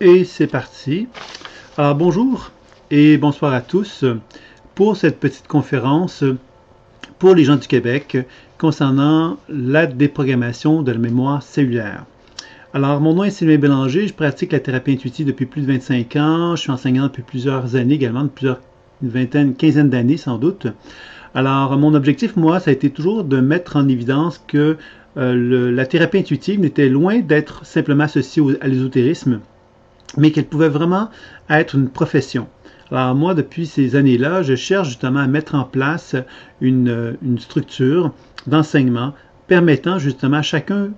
Et c'est parti. Alors bonjour et bonsoir à tous pour cette petite conférence pour les gens du Québec concernant la déprogrammation de la mémoire cellulaire. Alors mon nom est Sylvain Bélanger, je pratique la thérapie intuitive depuis plus de 25 ans, je suis enseignant depuis plusieurs années également, une vingtaine, quinzaine d'années sans doute. Alors mon objectif, moi, ça a été toujours de mettre en évidence que la thérapie intuitive n'était loin d'être simplement associée à l'ésotérisme, mais qu'elle pouvait vraiment être une profession. Alors moi, depuis ces années-là, je cherche justement à mettre en place une structure d'enseignement permettant justement à chacun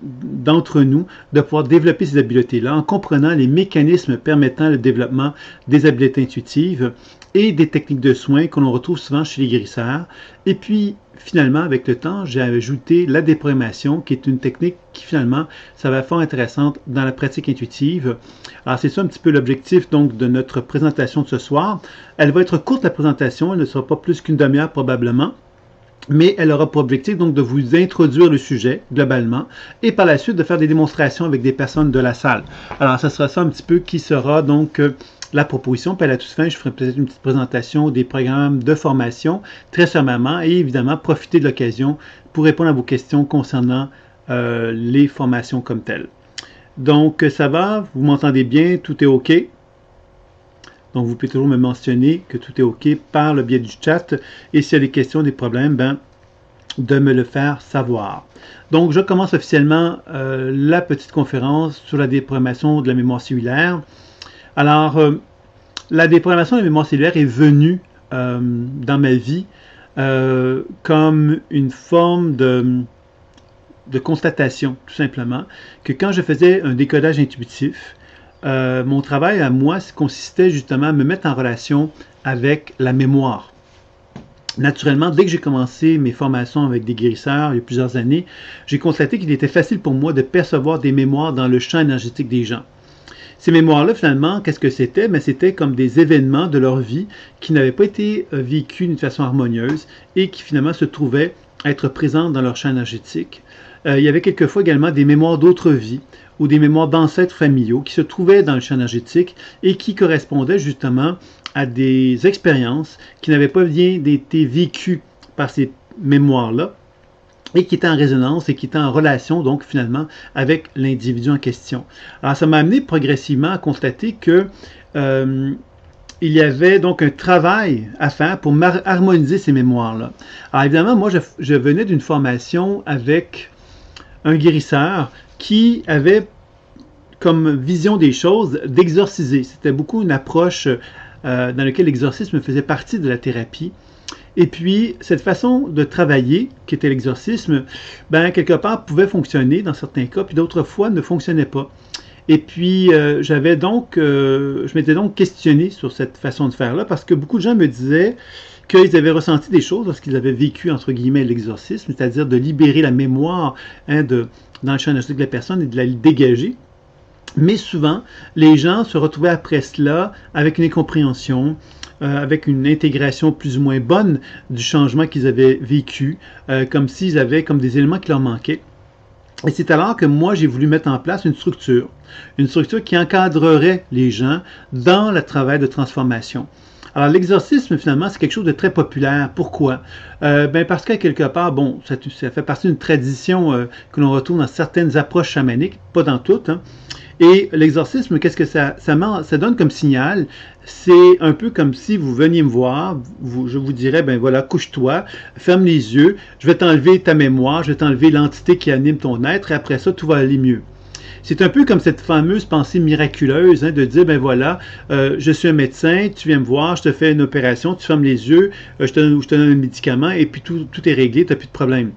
d'entre nous de pouvoir développer ces habiletés-là en comprenant les mécanismes permettant le développement des habiletés intuitives et des techniques de soins que l'on retrouve souvent chez les guérisseurs. Et puis, finalement, avec le temps, j'ai ajouté la déprogrammation, qui est une technique qui, finalement, s'avère fort intéressante dans la pratique intuitive. Alors, c'est ça un petit peu l'objectif donc de notre présentation de ce soir. Elle va être courte, la présentation, elle ne sera pas plus qu'une demi-heure probablement. Mais elle aura pour objectif donc de vous introduire le sujet globalement et par la suite de faire des démonstrations avec des personnes de la salle. Alors, ce sera ça un petit peu qui sera donc la proposition. Puis à la toute fin, je ferai peut-être une petite présentation des programmes de formation très sommairement et évidemment profiter de l'occasion pour répondre à vos questions concernant les formations comme telles. Donc, ça va? Vous m'entendez bien? Tout est OK? Donc, vous pouvez toujours me mentionner que tout est OK par le biais du chat. Et s'il y a des questions, des problèmes, de me le faire savoir. Donc, je commence officiellement la petite conférence sur la déprogrammation de la mémoire cellulaire. Alors, la déprogrammation de la mémoire cellulaire est venue dans ma vie comme une forme de constatation, tout simplement, que quand je faisais un décodage intuitif, mon travail à moi consistait justement à me mettre en relation avec la mémoire. Naturellement, dès que j'ai commencé mes formations avec des guérisseurs il y a plusieurs années, j'ai constaté qu'il était facile pour moi de percevoir des mémoires dans le champ énergétique des gens. Ces mémoires-là, finalement, qu'est-ce que c'était? C'était comme des événements de leur vie qui n'avaient pas été vécus d'une façon harmonieuse et qui finalement se trouvaient être présents dans leur champ énergétique. Il y avait quelquefois également des mémoires d'autres vies ou des mémoires d'ancêtres familiaux qui se trouvaient dans le champ énergétique et qui correspondaient justement à des expériences qui n'avaient pas bien été vécues par ces mémoires-là et qui étaient en résonance et qui étaient en relation donc finalement avec l'individu en question. Alors ça m'a amené progressivement à constater que il y avait donc un travail à faire pour harmoniser ces mémoires-là. Alors évidemment, moi je venais d'une formation avec un guérisseur qui avait comme vision des choses d'exorciser. C'était beaucoup une approche dans laquelle l'exorcisme faisait partie de la thérapie. Et puis, cette façon de travailler, qui était l'exorcisme, quelque part pouvait fonctionner dans certains cas, puis d'autres fois ne fonctionnait pas. Et puis, je m'étais donc questionné sur cette façon de faire-là, parce que beaucoup de gens me disaient qu'ils avaient ressenti des choses lorsqu'ils avaient vécu, entre guillemets, l'exorcisme, c'est-à-dire de libérer la mémoire dans le champ énergétique de la personne et de la dégager. Mais souvent, les gens se retrouvaient après cela avec une incompréhension, avec une intégration plus ou moins bonne du changement qu'ils avaient vécu, comme s'ils avaient comme des éléments qui leur manquaient. Et c'est alors que moi, j'ai voulu mettre en place une structure qui encadrerait les gens dans le travail de transformation. Alors, l'exorcisme, finalement, c'est quelque chose de très populaire. Pourquoi? Parce que, quelque part, ça fait partie d'une tradition que l'on retrouve dans certaines approches chamaniques, pas dans toutes, hein. Et l'exorcisme, qu'est-ce que ça donne comme signal? C'est un peu comme si vous veniez me voir, je vous dirais, voilà, couche-toi, ferme les yeux, je vais t'enlever ta mémoire, je vais t'enlever l'entité qui anime ton être, et après ça, tout va aller mieux. C'est un peu comme cette fameuse pensée miraculeuse de dire, voilà, je suis un médecin, tu viens me voir, je te fais une opération, tu fermes les yeux, je te donne un médicament, et puis tout est réglé, tu n'as plus de problème.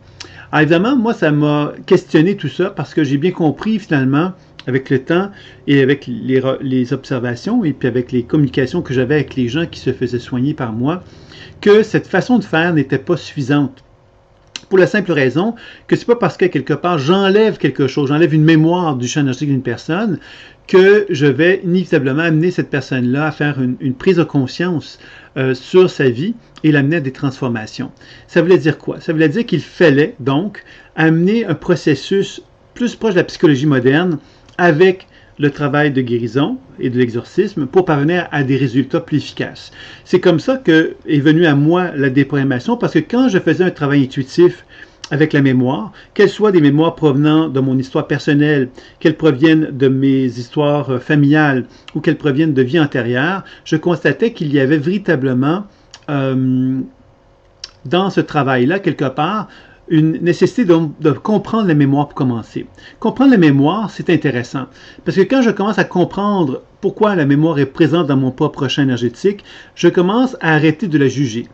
Alors évidemment, moi, ça m'a questionné tout ça, parce que j'ai bien compris, finalement, avec le temps et avec les observations et puis avec les communications que j'avais avec les gens qui se faisaient soigner par moi, que cette façon de faire n'était pas suffisante. Pour la simple raison que c'est pas parce que quelque part j'enlève quelque chose, j'enlève une mémoire du champ énergétique d'une personne, que je vais inévitablement amener cette personne-là à faire une prise de conscience sur sa vie et l'amener à des transformations. Ça voulait dire quoi? Ça voulait dire qu'il fallait donc amener un processus plus proche de la psychologie moderne avec le travail de guérison et de l'exorcisme pour parvenir à des résultats plus efficaces. C'est comme ça que est venue à moi la déprogrammation, parce que quand je faisais un travail intuitif avec la mémoire, qu'elles soient des mémoires provenant de mon histoire personnelle, qu'elles proviennent de mes histoires familiales ou qu'elles proviennent de vie antérieure, je constatais qu'il y avait véritablement dans ce travail-là, quelque part, une nécessité de comprendre la mémoire pour commencer. Comprendre la mémoire, c'est intéressant, parce que quand je commence à comprendre pourquoi la mémoire est présente dans mon propre champ énergétique, je commence à arrêter de la juger.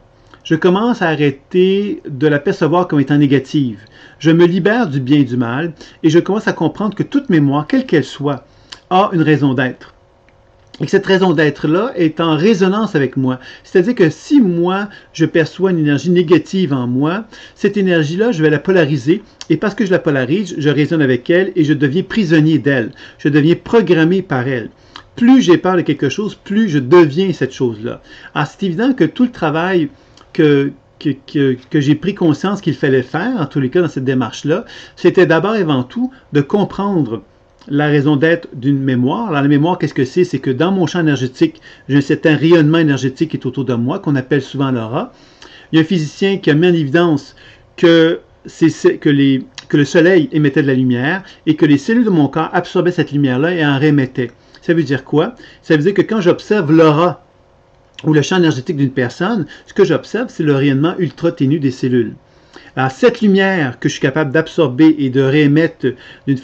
Je commence à arrêter de la percevoir comme étant négative. Je me libère du bien et du mal, et je commence à comprendre que toute mémoire, quelle qu'elle soit, a une raison d'être. Et que cette raison d'être-là est en résonance avec moi. C'est-à-dire que si moi, je perçois une énergie négative en moi, cette énergie-là, je vais la polariser. Et parce que je la polarise, je résonne avec elle et je deviens prisonnier d'elle. Je deviens programmé par elle. Plus j'ai peur de quelque chose, plus je deviens cette chose-là. Alors, c'est évident que tout le travail que j'ai pris conscience qu'il fallait faire, en tous les cas dans cette démarche-là, c'était d'abord et avant tout de comprendre la raison d'être d'une mémoire. Alors, la mémoire, qu'est-ce que c'est? C'est que dans mon champ énergétique, j'ai un certain rayonnement énergétique qui est autour de moi, qu'on appelle souvent l'aura. Il y a un physicien qui a mis en évidence que le soleil émettait de la lumière et que les cellules de mon corps absorbaient cette lumière-là et en réémettaient. Ça veut dire quoi? Ça veut dire que quand j'observe l'aura ou le champ énergétique d'une personne, ce que j'observe, c'est le rayonnement ultra ténu des cellules. Alors, cette lumière que je suis capable d'absorber et de réémettre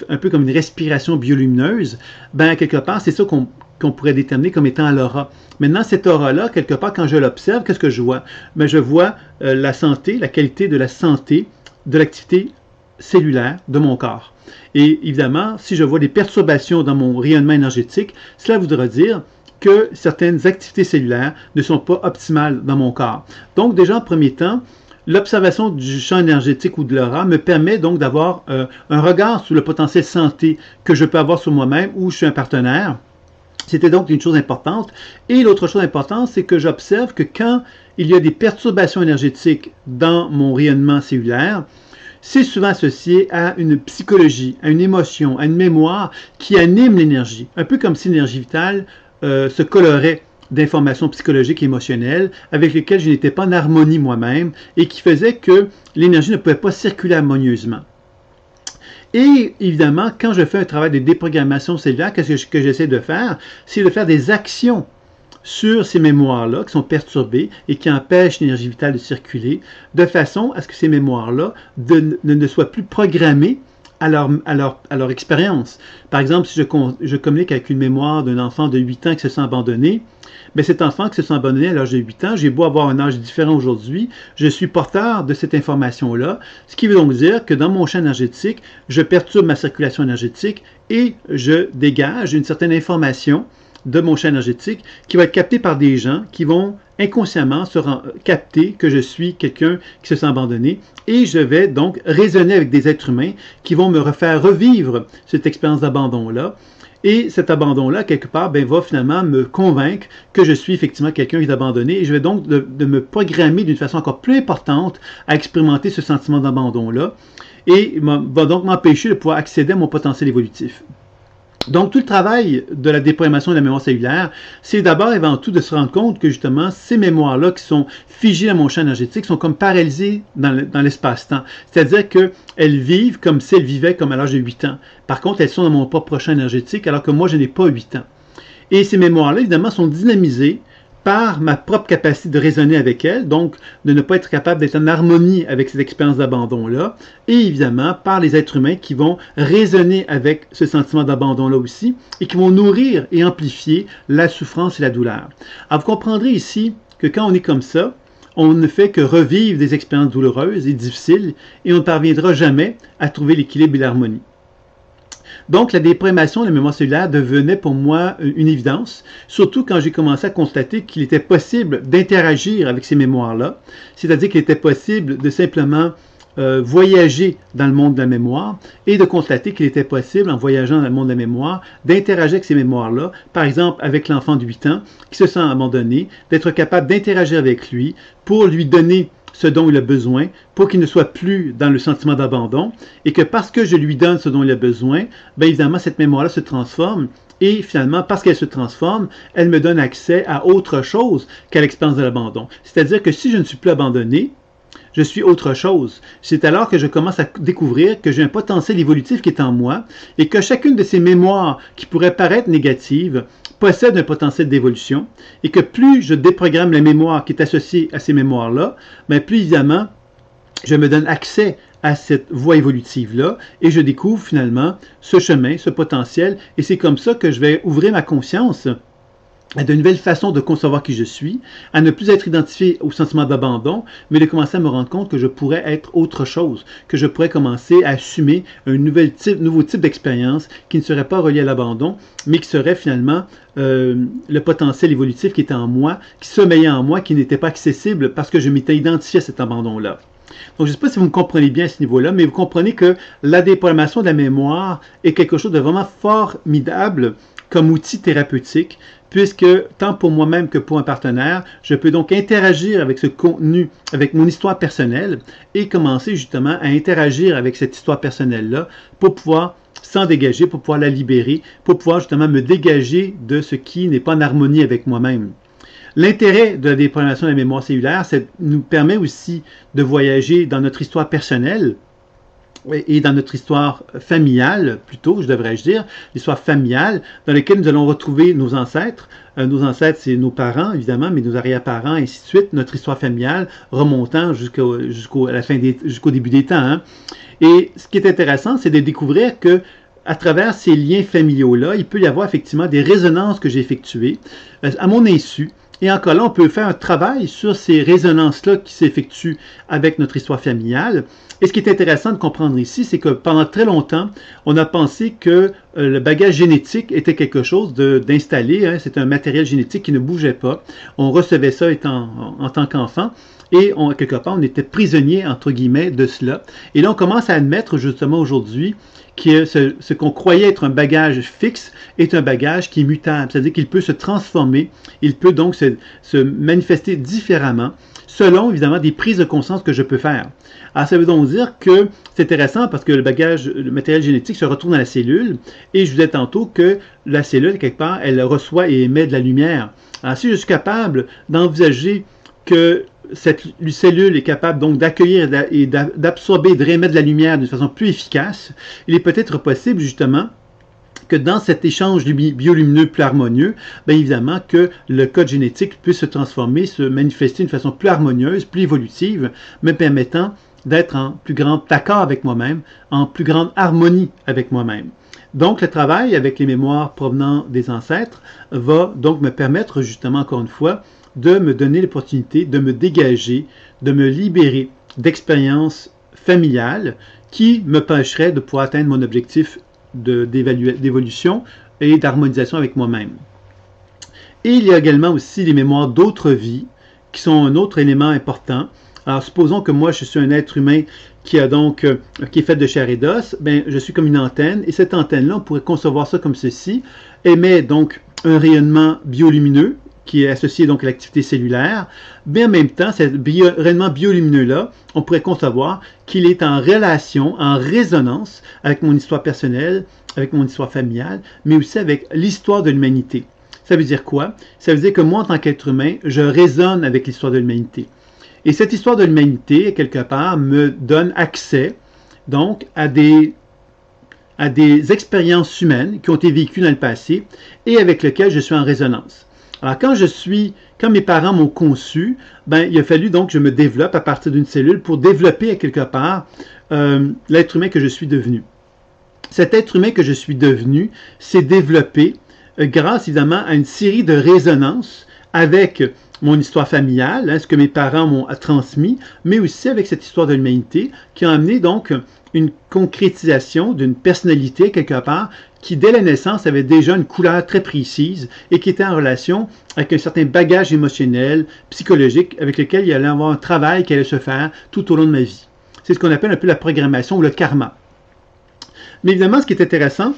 un peu comme une respiration biolumineuse, ben quelque part, c'est ça qu'on pourrait déterminer comme étant l'aura. Maintenant, cette aura-là, quelque part, quand je l'observe, qu'est-ce que je vois? Ben, je vois la santé, la qualité de la santé, de l'activité cellulaire de mon corps. Et évidemment, si je vois des perturbations dans mon rayonnement énergétique, cela voudra dire que certaines activités cellulaires ne sont pas optimales dans mon corps. Donc, déjà en premier temps, l'observation du champ énergétique ou de l'aura me permet donc d'avoir un regard sur le potentiel santé que je peux avoir sur moi-même ou chez un partenaire. C'était donc une chose importante. Et l'autre chose importante, c'est que j'observe que quand il y a des perturbations énergétiques dans mon rayonnement cellulaire, c'est souvent associé à une psychologie, à une émotion, à une mémoire qui anime l'énergie. Un peu comme si l'énergie vitale se colorait d'informations psychologiques et émotionnelles avec lesquelles je n'étais pas en harmonie moi-même et qui faisaient que l'énergie ne pouvait pas circuler harmonieusement. Et évidemment, quand je fais un travail de déprogrammation cellulaire, qu'est-ce que j'essaie de faire? C'est de faire des actions sur ces mémoires-là qui sont perturbées et qui empêchent l'énergie vitale de circuler, de façon à ce que ces mémoires-là ne soient plus programmées à leur expérience. Par exemple, si je communique avec une mémoire d'un enfant de 8 ans qui se sent abandonné, mais cet enfant qui se sent abandonné à l'âge de 8 ans, j'ai beau avoir un âge différent aujourd'hui, je suis porteur de cette information-là, ce qui veut donc dire que dans mon champ énergétique, je perturbe ma circulation énergétique et je dégage une certaine information de mon champ énergétique qui va être captée par des gens qui vont inconsciemment capter que je suis quelqu'un qui se sent abandonné et je vais donc raisonner avec des êtres humains qui vont me refaire revivre cette expérience d'abandon-là. Et cet abandon-là, quelque part, va finalement me convaincre que je suis effectivement quelqu'un qui est abandonné et je vais donc de me programmer d'une façon encore plus importante à expérimenter ce sentiment d'abandon-là et va donc m'empêcher de pouvoir accéder à mon potentiel évolutif. Donc, tout le travail de la déprogrammation de la mémoire cellulaire, c'est d'abord et avant tout de se rendre compte que justement, ces mémoires-là qui sont figées dans mon champ énergétique sont comme paralysées dans l'espace-temps. C'est-à-dire qu'elles vivent comme si elles vivaient comme à l'âge de 8 ans. Par contre, elles sont dans mon propre champ énergétique alors que moi, je n'ai pas 8 ans. Et ces mémoires-là, évidemment, sont dynamisées par ma propre capacité de raisonner avec elles, donc de ne pas être capable d'être en harmonie avec cette expérience d'abandon-là, et évidemment par les êtres humains qui vont raisonner avec ce sentiment d'abandon-là aussi, et qui vont nourrir et amplifier la souffrance et la douleur. Alors vous comprendrez ici que quand on est comme ça, on ne fait que revivre des expériences douloureuses et difficiles, et on ne parviendra jamais à trouver l'équilibre et l'harmonie. Donc, la déprogrammation de la mémoire cellulaire devenait pour moi une évidence, surtout quand j'ai commencé à constater qu'il était possible d'interagir avec ces mémoires-là, c'est-à-dire qu'il était possible de simplement voyager dans le monde de la mémoire et de constater qu'il était possible, en voyageant dans le monde de la mémoire, d'interagir avec ces mémoires-là, par exemple avec l'enfant de 8 ans qui se sent abandonné, d'être capable d'interagir avec lui pour lui donner ce dont il a besoin pour qu'il ne soit plus dans le sentiment d'abandon et que parce que je lui donne ce dont il a besoin, bien évidemment, cette mémoire-là se transforme Et finalement, parce qu'elle se transforme, elle me donne accès à autre chose qu'à l'expérience de l'abandon. C'est-à-dire que si je ne suis plus abandonné, je suis autre chose. C'est alors que je commence à découvrir que j'ai un potentiel évolutif qui est en moi et que chacune de ces mémoires qui pourraient paraître négatives possède un potentiel d'évolution et que plus je déprogramme la mémoire qui est associée à ces mémoires-là, plus évidemment, je me donne accès à cette voie évolutive-là et je découvre finalement ce chemin, ce potentiel et c'est comme ça que je vais ouvrir ma conscience à de nouvelles façons de concevoir qui je suis, à ne plus être identifié au sentiment d'abandon, mais de commencer à me rendre compte que je pourrais être autre chose, que je pourrais commencer à assumer un nouveau type d'expérience qui ne serait pas relié à l'abandon, mais qui serait finalement le potentiel évolutif qui était en moi, qui sommeillait en moi, qui n'était pas accessible parce que je m'étais identifié à cet abandon-là. Donc, je ne sais pas si vous me comprenez bien à ce niveau-là, mais vous comprenez que la déprogrammation de la mémoire est quelque chose de vraiment formidable comme outil thérapeutique, puisque tant pour moi-même que pour un partenaire, je peux donc interagir avec ce contenu, avec mon histoire personnelle, et commencer justement à interagir avec cette histoire personnelle-là pour pouvoir s'en dégager, pour pouvoir la libérer, pour pouvoir justement me dégager de ce qui n'est pas en harmonie avec moi-même. L'intérêt de la déprogrammation de la mémoire cellulaire, ça nous permet aussi de voyager dans notre histoire personnelle, et dans notre histoire familiale, plutôt, je devrais dire, l'histoire familiale, dans laquelle nous allons retrouver nos ancêtres. Nos ancêtres, c'est nos parents, évidemment, mais nos arrière-parents, et ainsi de suite, notre histoire familiale remontant jusqu'au début des temps. Hein. Et ce qui est intéressant, c'est de découvrir que à travers ces liens familiaux-là, il peut y avoir effectivement des résonances que j'ai effectuées à mon insu. Et encore là, on peut faire un travail sur ces résonances-là qui s'effectuent avec notre histoire familiale. Et ce qui est intéressant de comprendre ici, c'est que pendant très longtemps, on a pensé que le bagage génétique était quelque chose d'installé. Hein, c'est un matériel génétique qui ne bougeait pas. On recevait ça en tant qu'enfant. Et quelque part, on était prisonnier, entre guillemets, de cela. Et là, on commence à admettre justement aujourd'hui que ce qu'on croyait être un bagage fixe est un bagage qui est mutable. C'est-à-dire qu'il peut se transformer, il peut donc se manifester différemment selon, évidemment, des prises de conscience que je peux faire. Alors, ça veut donc dire que c'est intéressant parce que le matériel génétique se retrouve dans la cellule et je vous disais tantôt que la cellule, quelque part, elle reçoit et émet de la lumière. Alors, si je suis capable d'envisager que cette cellule est capable donc d'accueillir et d'absorber et de réémettre de la lumière d'une façon plus efficace, il est peut-être possible justement que dans cet échange biolumineux plus harmonieux, bien évidemment que le code génétique puisse se transformer, se manifester d'une façon plus harmonieuse, plus évolutive, me permettant d'être en plus grand accord avec moi-même, en plus grande harmonie avec moi-même. Donc, le travail avec les mémoires provenant des ancêtres va donc me permettre justement, encore une fois, de me donner l'opportunité de me dégager, de me libérer d'expériences familiales qui me pêcheraient de pouvoir atteindre mon objectif d'évolution et d'harmonisation avec moi-même. Et il y a également aussi les mémoires d'autres vies qui sont un autre élément important. Alors, supposons que moi, je suis un être humain qui est fait de chair et d'os, ben, je suis comme une antenne, et cette antenne-là, on pourrait concevoir ça comme ceci, émet donc un rayonnement biolumineux, qui est associé donc à l'activité cellulaire, mais en même temps, ce rayonnement biolumineux-là, on pourrait concevoir qu'il est en relation, en résonance avec mon histoire personnelle, avec mon histoire familiale, mais aussi avec l'histoire de l'humanité. Ça veut dire quoi? Ça veut dire que moi, en tant qu'être humain, je résonne avec l'histoire de l'humanité. Et cette histoire de l'humanité, quelque part, me donne accès donc à des expériences humaines qui ont été vécues dans le passé et avec lesquelles je suis en résonance. Alors, quand mes parents m'ont conçu, ben, il a fallu donc que je me développe à partir d'une cellule pour développer à quelque part l'être humain que je suis devenu. Cet être humain que je suis devenu s'est développé grâce évidemment à une série de résonances avec mon histoire familiale, hein, ce que mes parents m'ont transmis, mais aussi avec cette histoire de l'humanité qui a amené donc une concrétisation d'une personnalité quelque part qui, dès la naissance, avait déjà une couleur très précise et qui était en relation avec un certain bagage émotionnel, psychologique, avec lequel il allait avoir un travail qui allait se faire tout au long de ma vie. C'est ce qu'on appelle un peu la programmation ou le karma. Mais évidemment, ce qui est intéressant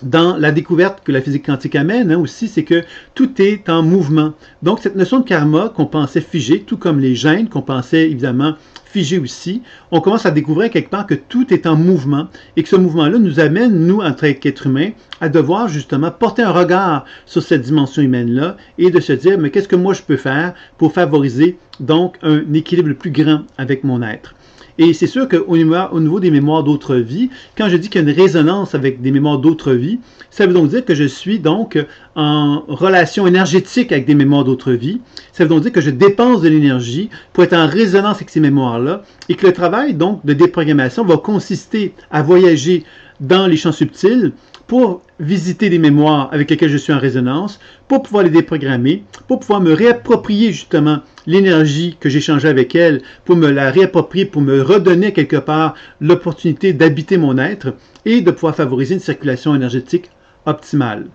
dans la découverte que la physique quantique amène aussi, c'est que tout est en mouvement. Donc, cette notion de karma qu'on pensait figée, tout comme les gènes qu'on pensait évidemment figé aussi, on commence à découvrir quelque part que tout est en mouvement et que ce mouvement-là nous amène, nous, en tant qu'êtres humains, à devoir justement porter un regard sur cette dimension humaine-là et de se dire, mais qu'est-ce que moi je peux faire pour favoriser donc un équilibre plus grand avec mon être? Et c'est sûr qu'au niveau des mémoires d'autres vies, quand je dis qu'il y a une résonance avec des mémoires d'autres vies, ça veut donc dire que je suis donc en relation énergétique avec des mémoires d'autres vies. Ça veut donc dire que je dépense de l'énergie pour être en résonance avec ces mémoires-là et que le travail donc de déprogrammation va consister à voyager dans les champs subtils pour visiter des mémoires avec lesquelles je suis en résonance, pour pouvoir les déprogrammer, pour pouvoir me réapproprier justement l'énergie que j'ai échangée avec elles, pour me la réapproprier, pour me redonner quelque part l'opportunité d'habiter mon être et de pouvoir favoriser une circulation énergétique optimale.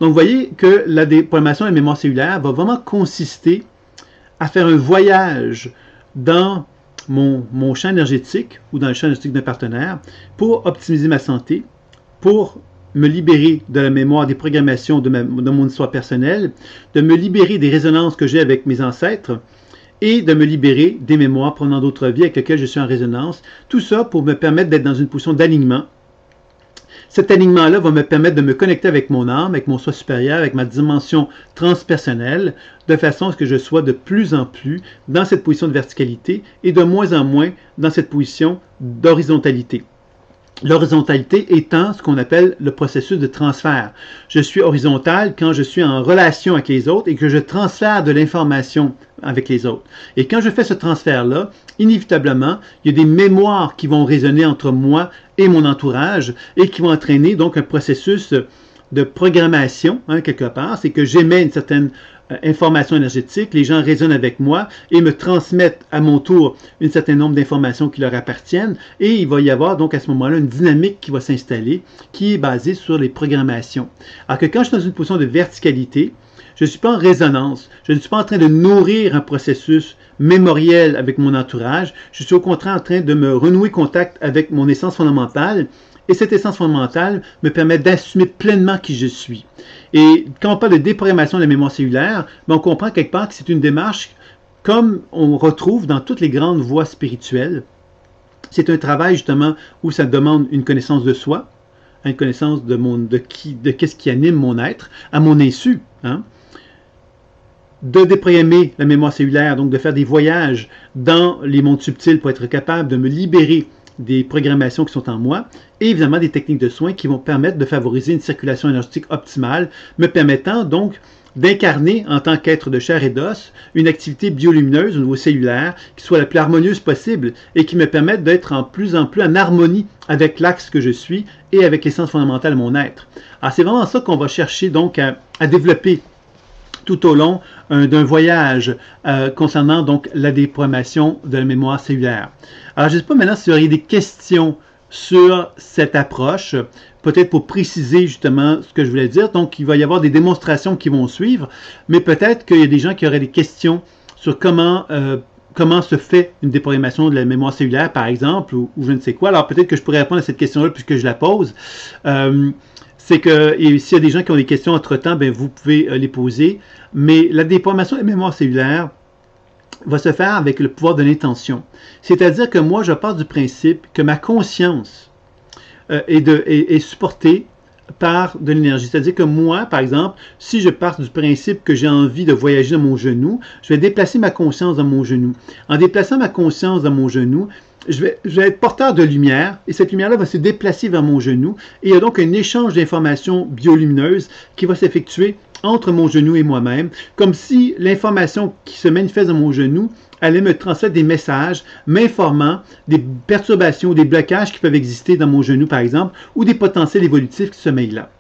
Donc vous voyez que la déprogrammation de la mémoire cellulaire va vraiment consister à faire un voyage dans mon champ énergétique ou dans le champ énergétique d'un partenaire pour optimiser ma santé, pour me libérer de la mémoire des programmations de mon histoire personnelle, de me libérer des résonances que j'ai avec mes ancêtres et de me libérer des mémoires provenant d'autres vies avec lesquelles je suis en résonance. Tout ça pour me permettre d'être dans une position d'alignement. Cet alignement-là va me permettre de me connecter avec mon âme, avec mon soi supérieur, avec ma dimension transpersonnelle, de façon à ce que je sois de plus en plus dans cette position de verticalité et de moins en moins dans cette position d'horizontalité. L'horizontalité étant ce qu'on appelle le processus de transfert. Je suis horizontal quand je suis en relation avec les autres et que je transfère de l'information avec les autres. Et quand je fais ce transfert-là, inévitablement, il y a des mémoires qui vont résonner entre moi et mon entourage et qui vont entraîner donc un processus de programmation, quelque part. C'est que j'émets une certaine information énergétique, les gens résonnent avec moi et me transmettent à mon tour un certain nombre d'informations qui leur appartiennent et il va y avoir donc à ce moment-là une dynamique qui va s'installer qui est basée sur les programmations. Alors que quand je suis dans une position de verticalité, je ne suis pas en résonance, je ne suis pas en train de nourrir un processus mémoriel avec mon entourage, je suis au contraire en train de me renouer contact avec mon essence fondamentale. Et cette essence fondamentale me permet d'assumer pleinement qui je suis. Et quand on parle de déprogrammation de la mémoire cellulaire, on comprend quelque part que c'est une démarche comme on retrouve dans toutes les grandes voies spirituelles. C'est un travail justement où ça demande une connaissance de soi, une connaissance de qu'est-ce qui anime mon être, à mon insu. De déprogrammer la mémoire cellulaire, donc de faire des voyages dans les mondes subtils pour être capable de me libérer des programmations qui sont en moi et évidemment des techniques de soins qui vont permettre de favoriser une circulation énergétique optimale, me permettant donc d'incarner en tant qu'être de chair et d'os une activité biolumineuse au niveau cellulaire qui soit la plus harmonieuse possible et qui me permette d'être en plus en harmonie avec l'axe que je suis et avec l'essence fondamentale de mon être. Alors c'est vraiment ça qu'on va chercher donc à développer tout au long d'un voyage concernant donc la déprogrammation de la mémoire cellulaire. Alors, je ne sais pas maintenant s'il y aurait des questions sur cette approche, peut-être pour préciser justement ce que je voulais dire. Donc, il va y avoir des démonstrations qui vont suivre, mais peut-être qu'il y a des gens qui auraient des questions sur comment se fait une déprogrammation de la mémoire cellulaire, par exemple, ou je ne sais quoi. Alors, peut-être que je pourrais répondre à cette question-là puisque je la pose. C'est que s'il y a des gens qui ont des questions entre-temps, ben, vous pouvez les poser. Mais la déprogrammation de la mémoire cellulaire va se faire avec le pouvoir de l'intention. C'est-à-dire que moi, je pars du principe que ma conscience est supportée par de l'énergie. C'est-à-dire que moi, par exemple, si je pars du principe que j'ai envie de voyager dans mon genou, je vais déplacer ma conscience dans mon genou. En déplaçant ma conscience dans mon genou, je vais être porteur de lumière et cette lumière-là va se déplacer vers mon genou et il y a donc un échange d'informations biolumineuses qui va s'effectuer entre mon genou et moi-même, comme si l'information qui se manifeste dans mon genou allait me transmettre des messages m'informant des perturbations, des blocages qui peuvent exister dans mon genou, par exemple, ou des potentiels évolutifs qui se mêlent là.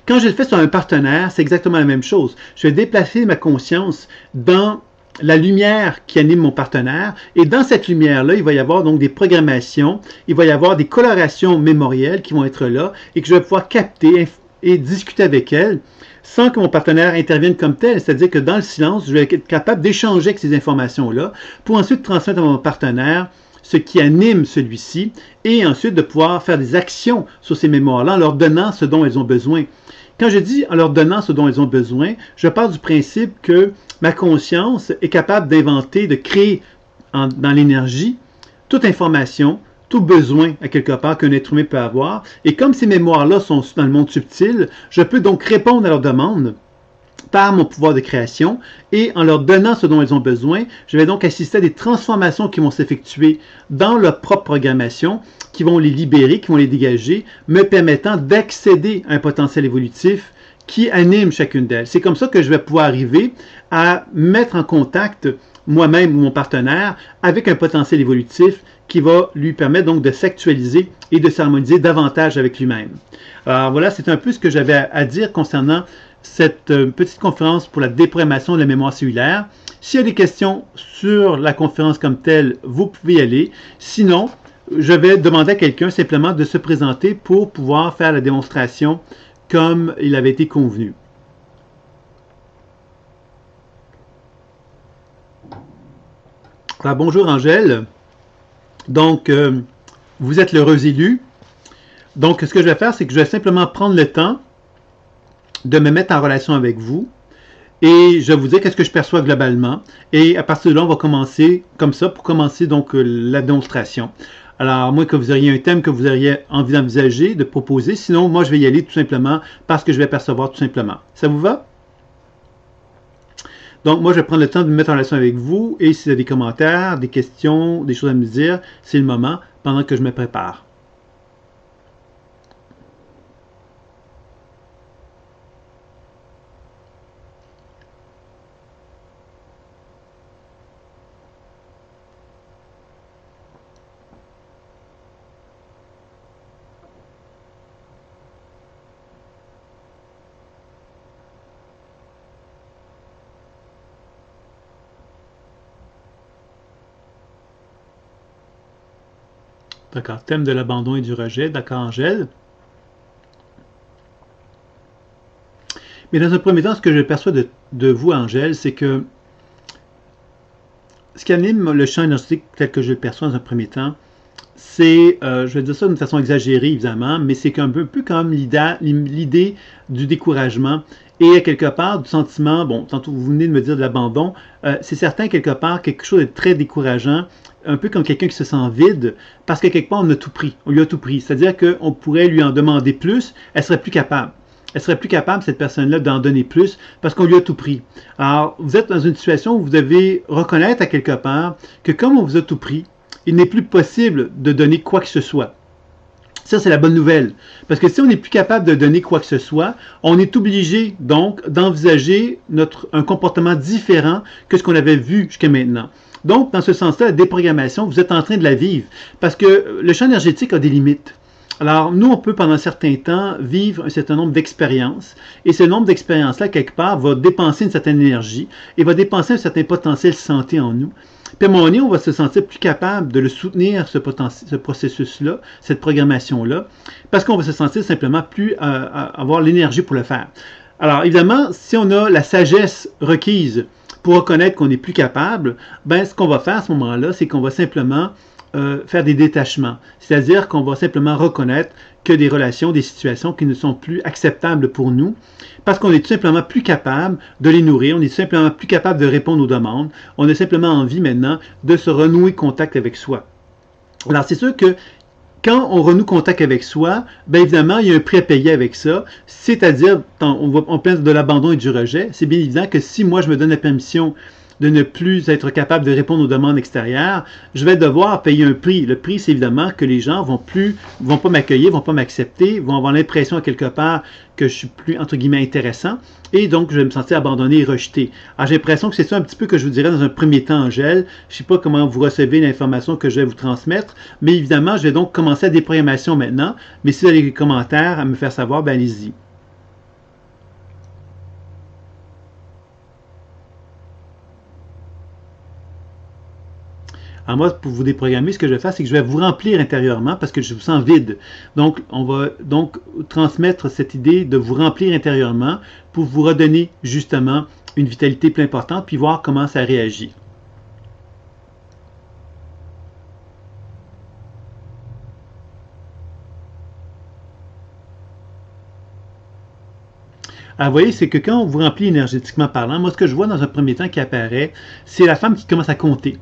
Quand je le fais sur un partenaire, c'est exactement la même chose. Je vais déplacer ma conscience dans la lumière qui anime mon partenaire, et dans cette lumière-là, il va y avoir donc des programmations, il va y avoir des colorations mémorielles qui vont être là, et que je vais pouvoir capter et discuter avec elles, sans que mon partenaire intervienne comme tel, c'est-à-dire que dans le silence, je vais être capable d'échanger avec ces informations-là, pour ensuite transmettre à mon partenaire ce qui anime celui-ci, et ensuite de pouvoir faire des actions sur ces mémoires-là, en leur donnant ce dont elles ont besoin. Quand je dis en leur donnant ce dont elles ont besoin, je pars du principe que ma conscience est capable d'inventer, de créer dans l'énergie toute information, tout besoin à quelque part qu'un être humain peut avoir. Et comme ces mémoires-là sont dans le monde subtil, je peux donc répondre à leurs demandes par mon pouvoir de création, et en leur donnant ce dont elles ont besoin, je vais donc assister à des transformations qui vont s'effectuer dans leur propre programmation, qui vont les libérer, qui vont les dégager, me permettant d'accéder à un potentiel évolutif qui anime chacune d'elles. C'est comme ça que je vais pouvoir arriver à mettre en contact moi-même ou mon partenaire avec un potentiel évolutif qui va lui permettre donc de s'actualiser et de s'harmoniser davantage avec lui-même. Alors voilà, c'est un peu ce que j'avais à dire concernant cette petite conférence pour la déprogrammation de la mémoire cellulaire. S'il y a des questions sur la conférence comme telle, vous pouvez y aller. Sinon, je vais demander à quelqu'un simplement de se présenter pour pouvoir faire la démonstration comme il avait été convenu. Alors, bonjour Angèle. Donc, vous êtes l'heureux élu. Donc, ce que je vais faire, c'est que je vais simplement prendre le temps de me mettre en relation avec vous et je vais vous dire qu'est-ce que je perçois globalement. Et à partir de là, on va commencer comme ça pour commencer donc la démonstration. Alors, à moins que vous auriez un thème que vous auriez envie d'envisager, de proposer. Sinon, moi, je vais y aller tout simplement parce que je vais percevoir tout simplement. Ça vous va? Donc, moi, je vais prendre le temps de me mettre en relation avec vous et s'il y a des commentaires, des questions, des choses à me dire, c'est le moment pendant que je me prépare. D'accord, thème de l'abandon et du rejet, d'accord Angèle. Mais dans un premier temps, ce que je perçois de vous, Angèle, c'est que ce qui anime le champ énergétique tel que je le perçois dans un premier temps, c'est, je vais dire ça d'une façon exagérée évidemment, mais c'est un peu comme l'idée du découragement et quelque part du sentiment, bon, tantôt vous venez de me dire de l'abandon, c'est certain quelque part quelque chose de très décourageant, un peu comme quelqu'un qui se sent vide, parce que quelque part on a tout pris, on lui a tout pris, c'est-à-dire qu'on pourrait lui en demander plus, elle serait plus capable. Elle serait plus capable, cette personne-là, d'en donner plus parce qu'on lui a tout pris. Alors, vous êtes dans une situation où vous devez reconnaître à quelque part que comme on vous a tout pris, il n'est plus possible de donner quoi que ce soit. Ça, c'est la bonne nouvelle. Parce que si on n'est plus capable de donner quoi que ce soit, on est obligé donc d'envisager un comportement différent que ce qu'on avait vu jusqu'à maintenant. Donc, dans ce sens-là, la déprogrammation, vous êtes en train de la vivre. Parce que le champ énergétique a des limites. Alors, nous, on peut pendant un certain temps vivre un certain nombre d'expériences. Et ce nombre d'expériences-là, quelque part, va dépenser une certaine énergie et va dépenser un certain potentiel santé en nous. Puis à un moment donné, on va se sentir plus capable de le soutenir, ce processus-là, cette programmation-là, parce qu'on va se sentir simplement plus avoir l'énergie pour le faire. Alors, évidemment, si on a la sagesse requise pour reconnaître qu'on n'est plus capable, ben, ce qu'on va faire à ce moment-là, c'est qu'on va simplement faire des détachements. C'est-à-dire qu'on va simplement reconnaître que des relations, des situations qui ne sont plus acceptables pour nous, parce qu'on est tout simplement plus capable de les nourrir, on est tout simplement plus capable de répondre aux demandes, on a simplement envie maintenant de se renouer contact avec soi. Alors c'est sûr que quand on renoue contact avec soi, bien évidemment, il y a un prix à payer avec ça, c'est-à-dire, on pense de l'abandon et du rejet, c'est bien évident que si moi je me donne la permission de ne plus être capable de répondre aux demandes extérieures, je vais devoir payer un prix. Le prix, c'est évidemment que les gens vont pas m'accueillir, vont pas m'accepter, vont avoir l'impression à quelque part que je suis plus, entre guillemets, intéressant, et donc je vais me sentir abandonné et rejeté. Alors j'ai l'impression que c'est ça un petit peu que je vous dirais dans un premier temps, Angèle. Je ne sais pas comment vous recevez l'information que je vais vous transmettre, mais évidemment, je vais donc commencer la déprogrammation maintenant, mais si vous avez des commentaires à me faire savoir, ben allez-y. Alors moi, pour vous déprogrammer, ce que je vais faire, c'est que je vais vous remplir intérieurement parce que je vous sens vide. Donc, on va donc transmettre cette idée de vous remplir intérieurement pour vous redonner justement une vitalité plus importante, puis voir comment ça réagit. Alors, vous voyez, c'est que quand on vous remplit énergétiquement parlant, moi, ce que je vois dans un premier temps qui apparaît, c'est la femme qui commence à compter.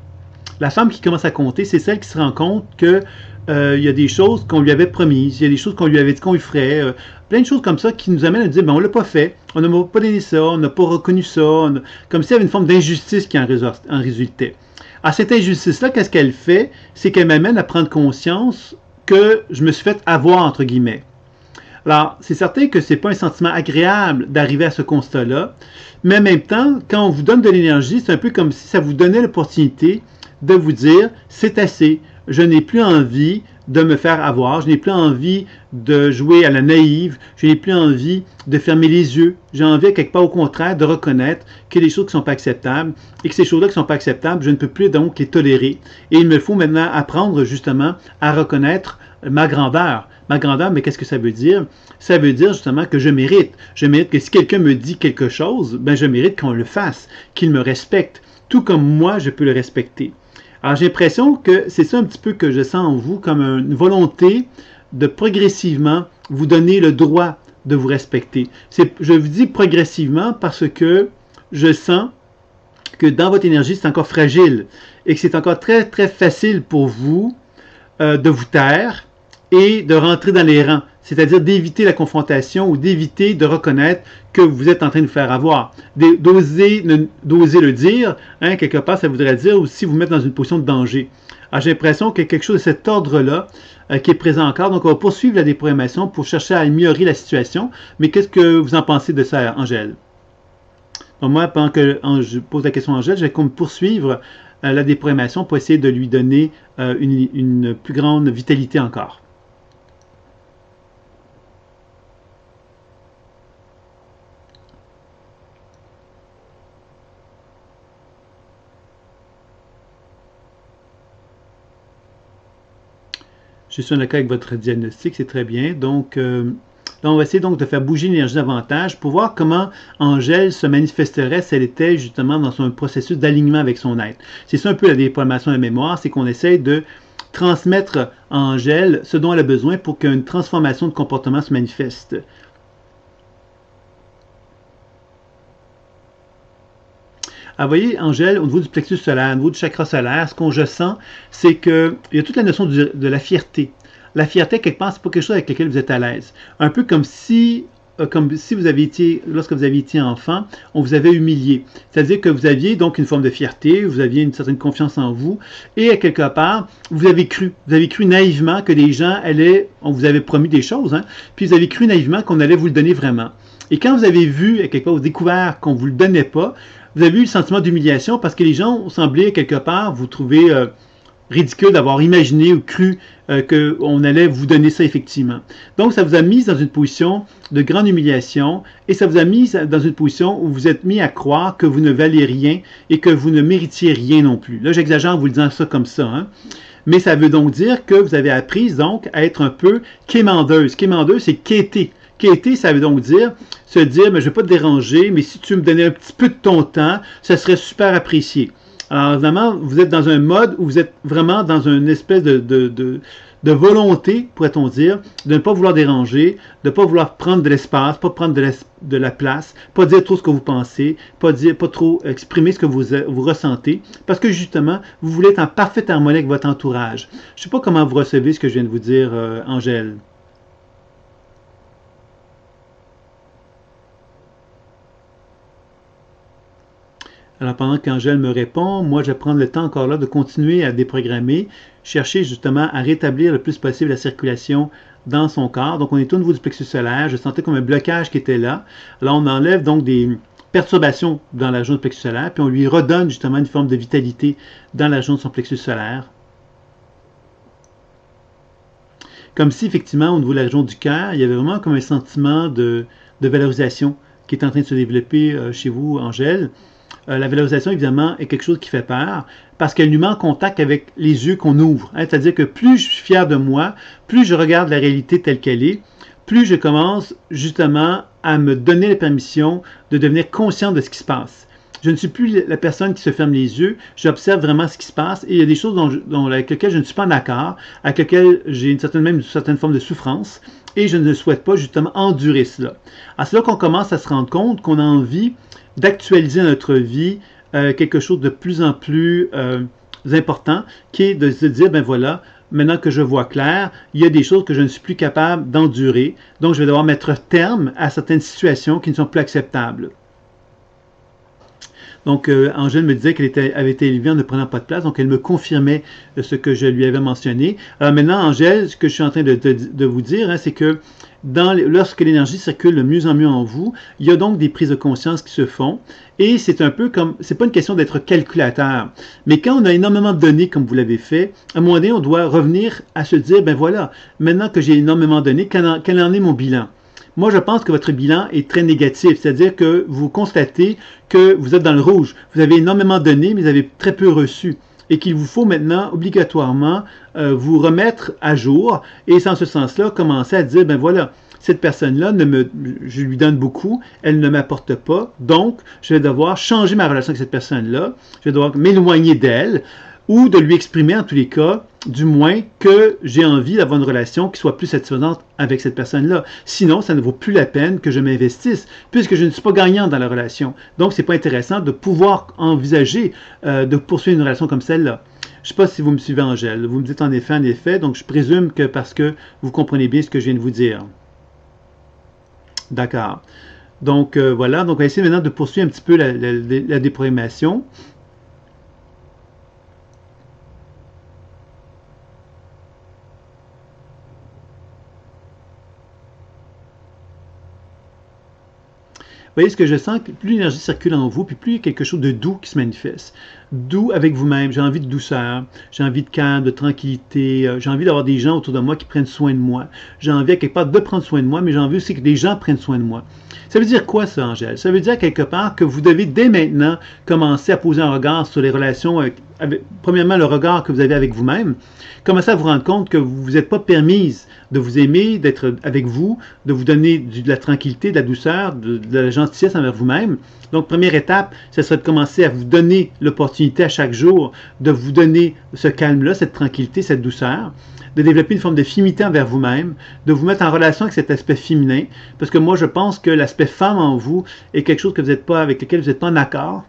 La femme qui commence à compter, c'est celle qui se rend compte que il y a des choses qu'on lui avait promises, il y a des choses qu'on lui avait dit qu'on lui ferait, plein de choses comme ça qui nous amènent à dire, ben on l'a pas fait, on n'a pas donné ça, on n'a pas reconnu ça, comme s'il y avait une forme d'injustice qui en résultait. Alors cette injustice-là, qu'est-ce qu'elle fait? C'est qu'elle m'amène à prendre conscience que je me suis fait avoir, entre guillemets. Alors, c'est certain que ce n'est pas un sentiment agréable d'arriver à ce constat-là, mais en même temps, quand on vous donne de l'énergie, c'est un peu comme si ça vous donnait l'opportunité de vous dire, c'est assez, je n'ai plus envie de me faire avoir, je n'ai plus envie de jouer à la naïve, je n'ai plus envie de fermer les yeux, j'ai envie, quelque part au contraire, de reconnaître qu'il y a des choses qui ne sont pas acceptables et que ces choses-là qui ne sont pas acceptables, je ne peux plus donc les tolérer. Et il me faut maintenant apprendre justement à reconnaître ma grandeur. Ma grandeur, mais qu'est-ce que ça veut dire? Ça veut dire justement que je mérite. Je mérite que si quelqu'un me dit quelque chose, ben je mérite qu'on le fasse, qu'il me respecte, tout comme moi, je peux le respecter. Alors j'ai l'impression que c'est ça un petit peu que je sens en vous, comme une volonté de progressivement vous donner le droit de vous respecter. Je vous dis progressivement parce que je sens que dans votre énergie, c'est encore fragile et que c'est encore très, très facile pour vous de vous taire et de rentrer dans les rangs, c'est-à-dire d'éviter la confrontation ou d'éviter de reconnaître que vous êtes en train de vous faire avoir. D'oser le dire, hein, quelque part, ça voudrait dire aussi vous mettre dans une position de danger. Alors j'ai l'impression qu'il y a quelque chose de cet ordre-là qui est présent encore. Donc on va poursuivre la déprogrammation pour chercher à améliorer la situation. Mais qu'est-ce que vous en pensez de ça, Angèle? Donc moi, pendant que je pose la question à Angèle, je vais poursuivre la déprogrammation pour essayer de lui donner une plus grande vitalité encore. Je suis d'accord avec votre diagnostic, c'est très bien. Donc, là, on va essayer donc de faire bouger l'énergie davantage pour voir comment Angèle se manifesterait si elle était justement dans un processus d'alignement avec son être. C'est ça un peu la déprogrammation de la mémoire, c'est qu'on essaie de transmettre à Angèle ce dont elle a besoin pour qu'une transformation de comportement se manifeste. Alors, vous voyez, Angèle, au niveau du plexus solaire, au niveau du chakra solaire, ce qu'on je sens, c'est qu'il y a toute la notion de la fierté. La fierté, quelque part, c'est pas quelque chose avec lequel vous êtes à l'aise. Un peu comme si vous aviez été, lorsque vous aviez été enfant, on vous avait humilié. C'est-à-dire que vous aviez donc une forme de fierté, vous aviez une certaine confiance en vous, et à quelque part, vous avez cru naïvement que les gens on vous avait promis des choses, hein, puis vous avez cru naïvement qu'on allait vous le donner vraiment. Et quand vous avez vu, à quelque part, vous découvert qu'on ne vous le donnait pas, vous avez eu le sentiment d'humiliation parce que les gens ont semblé, quelque part, vous trouver ridicule d'avoir imaginé ou cru qu'on allait vous donner ça effectivement. Donc, ça vous a mis dans une position de grande humiliation et ça vous a mis dans une position où vous êtes mis à croire que vous ne valez rien et que vous ne méritiez rien non plus. Là, j'exagère en vous le disant ça comme ça, hein? Mais ça veut donc dire que vous avez appris donc à être un peu quémandeuse. Quémandeuse, c'est quêter. Quêter, ça veut donc dire se dire, mais je ne vais pas te déranger, mais si tu me donnais un petit peu de ton temps, ça serait super apprécié. Alors évidemment, vous êtes dans un mode où vous êtes vraiment dans une espèce de volonté, pourrait-on dire, de ne pas vouloir déranger, de ne pas vouloir prendre de l'espace, pas prendre de la place, pas dire trop ce que vous pensez, pas trop exprimer ce que vous ressentez, parce que justement, vous voulez être en parfaite harmonie avec votre entourage. Je ne sais pas comment vous recevez ce que je viens de vous dire, Angèle. Alors pendant qu'Angèle me répond, moi je vais prendre le temps encore là de continuer à déprogrammer, chercher justement à rétablir le plus possible la circulation dans son corps. Donc on est au niveau du plexus solaire, je sentais comme un blocage qui était là. Là on enlève donc des perturbations dans la région du plexus solaire, puis on lui redonne justement une forme de vitalité dans la région de son plexus solaire. Comme si effectivement au niveau de la région du cœur, il y avait vraiment comme un sentiment de valorisation qui est en train de se développer chez vous, Angèle. La valorisation, évidemment, est quelque chose qui fait peur parce qu'elle nous met en contact avec les yeux qu'on ouvre. Hein? C'est-à-dire que plus je suis fier de moi, plus je regarde la réalité telle qu'elle est, plus je commence justement à me donner la permission de devenir conscient de ce qui se passe. Je ne suis plus la personne qui se ferme les yeux, j'observe vraiment ce qui se passe et il y a des choses avec lesquelles je ne suis pas d'accord, avec lesquelles j'ai une certaine forme de souffrance et je ne souhaite pas justement endurer cela. Alors c'est là qu'on commence à se rendre compte qu'on a envie d'actualiser dans notre vie quelque chose de plus en plus important, qui est de se dire, ben voilà, maintenant que je vois clair, il y a des choses que je ne suis plus capable d'endurer, donc je vais devoir mettre terme à certaines situations qui ne sont plus acceptables. Donc, Angèle me disait qu'elle avait été élevée en ne prenant pas de place, donc elle me confirmait ce que je lui avais mentionné. Alors maintenant, Angèle, ce que je suis en train de vous dire, hein, c'est que lorsque l'énergie circule de mieux en mieux en vous, il y a donc des prises de conscience qui se font, et c'est un peu comme, c'est pas une question d'être calculateur, mais quand on a énormément de données, comme vous l'avez fait, à un moment donné, on doit revenir à se dire, ben voilà, maintenant que j'ai énormément de données, quel en est mon bilan? Moi, je pense que votre bilan est très négatif, c'est-à-dire que vous constatez que vous êtes dans le rouge. Vous avez énormément donné, mais vous avez très peu reçu. Et qu'il vous faut maintenant obligatoirement vous remettre à jour et, dans ce sens-là, commencer à dire, ben voilà, cette personne-là, je lui donne beaucoup, elle ne m'apporte pas, donc je vais devoir changer ma relation avec cette personne-là, je vais devoir m'éloigner d'elle, ou de lui exprimer en tous les cas, du moins, que j'ai envie d'avoir une relation qui soit plus satisfaisante avec cette personne-là. Sinon, ça ne vaut plus la peine que je m'investisse, puisque je ne suis pas gagnant dans la relation. Donc, c'est pas intéressant de pouvoir envisager de poursuivre une relation comme celle-là. Je ne sais pas si vous me suivez, Angèle. Vous me dites en effet, donc je présume que parce que vous comprenez bien ce que je viens de vous dire. D'accord. Donc, voilà. Donc, on va essayer maintenant de poursuivre un petit peu la déprogrammation. Vous voyez ce que je sens, que plus l'énergie circule en vous, puis plus il y a quelque chose de doux qui se manifeste. Doux avec vous-même, j'ai envie de douceur, j'ai envie de calme, de tranquillité, j'ai envie d'avoir des gens autour de moi qui prennent soin de moi. J'ai envie à quelque part de prendre soin de moi, mais j'ai envie aussi que des gens prennent soin de moi. Ça veut dire quoi ça, Angèle? Ça veut dire quelque part que vous devez dès maintenant commencer à poser un regard sur les relations, premièrement le regard que vous avez avec vous-même, commencer à vous rendre compte que vous n'êtes pas permise de vous aimer, d'être avec vous, de vous donner de la tranquillité, de la douceur, de la gentillesse envers vous-même. Donc, première étape, ce serait de commencer à vous donner l'opportunité à chaque jour de vous donner ce calme-là, cette tranquillité, cette douceur, de développer une forme de féminité envers vous-même, de vous mettre en relation avec cet aspect féminin, parce que moi, je pense que l'aspect femme en vous est quelque chose que vous n'êtes pas, avec lequel vous n'êtes pas en accord.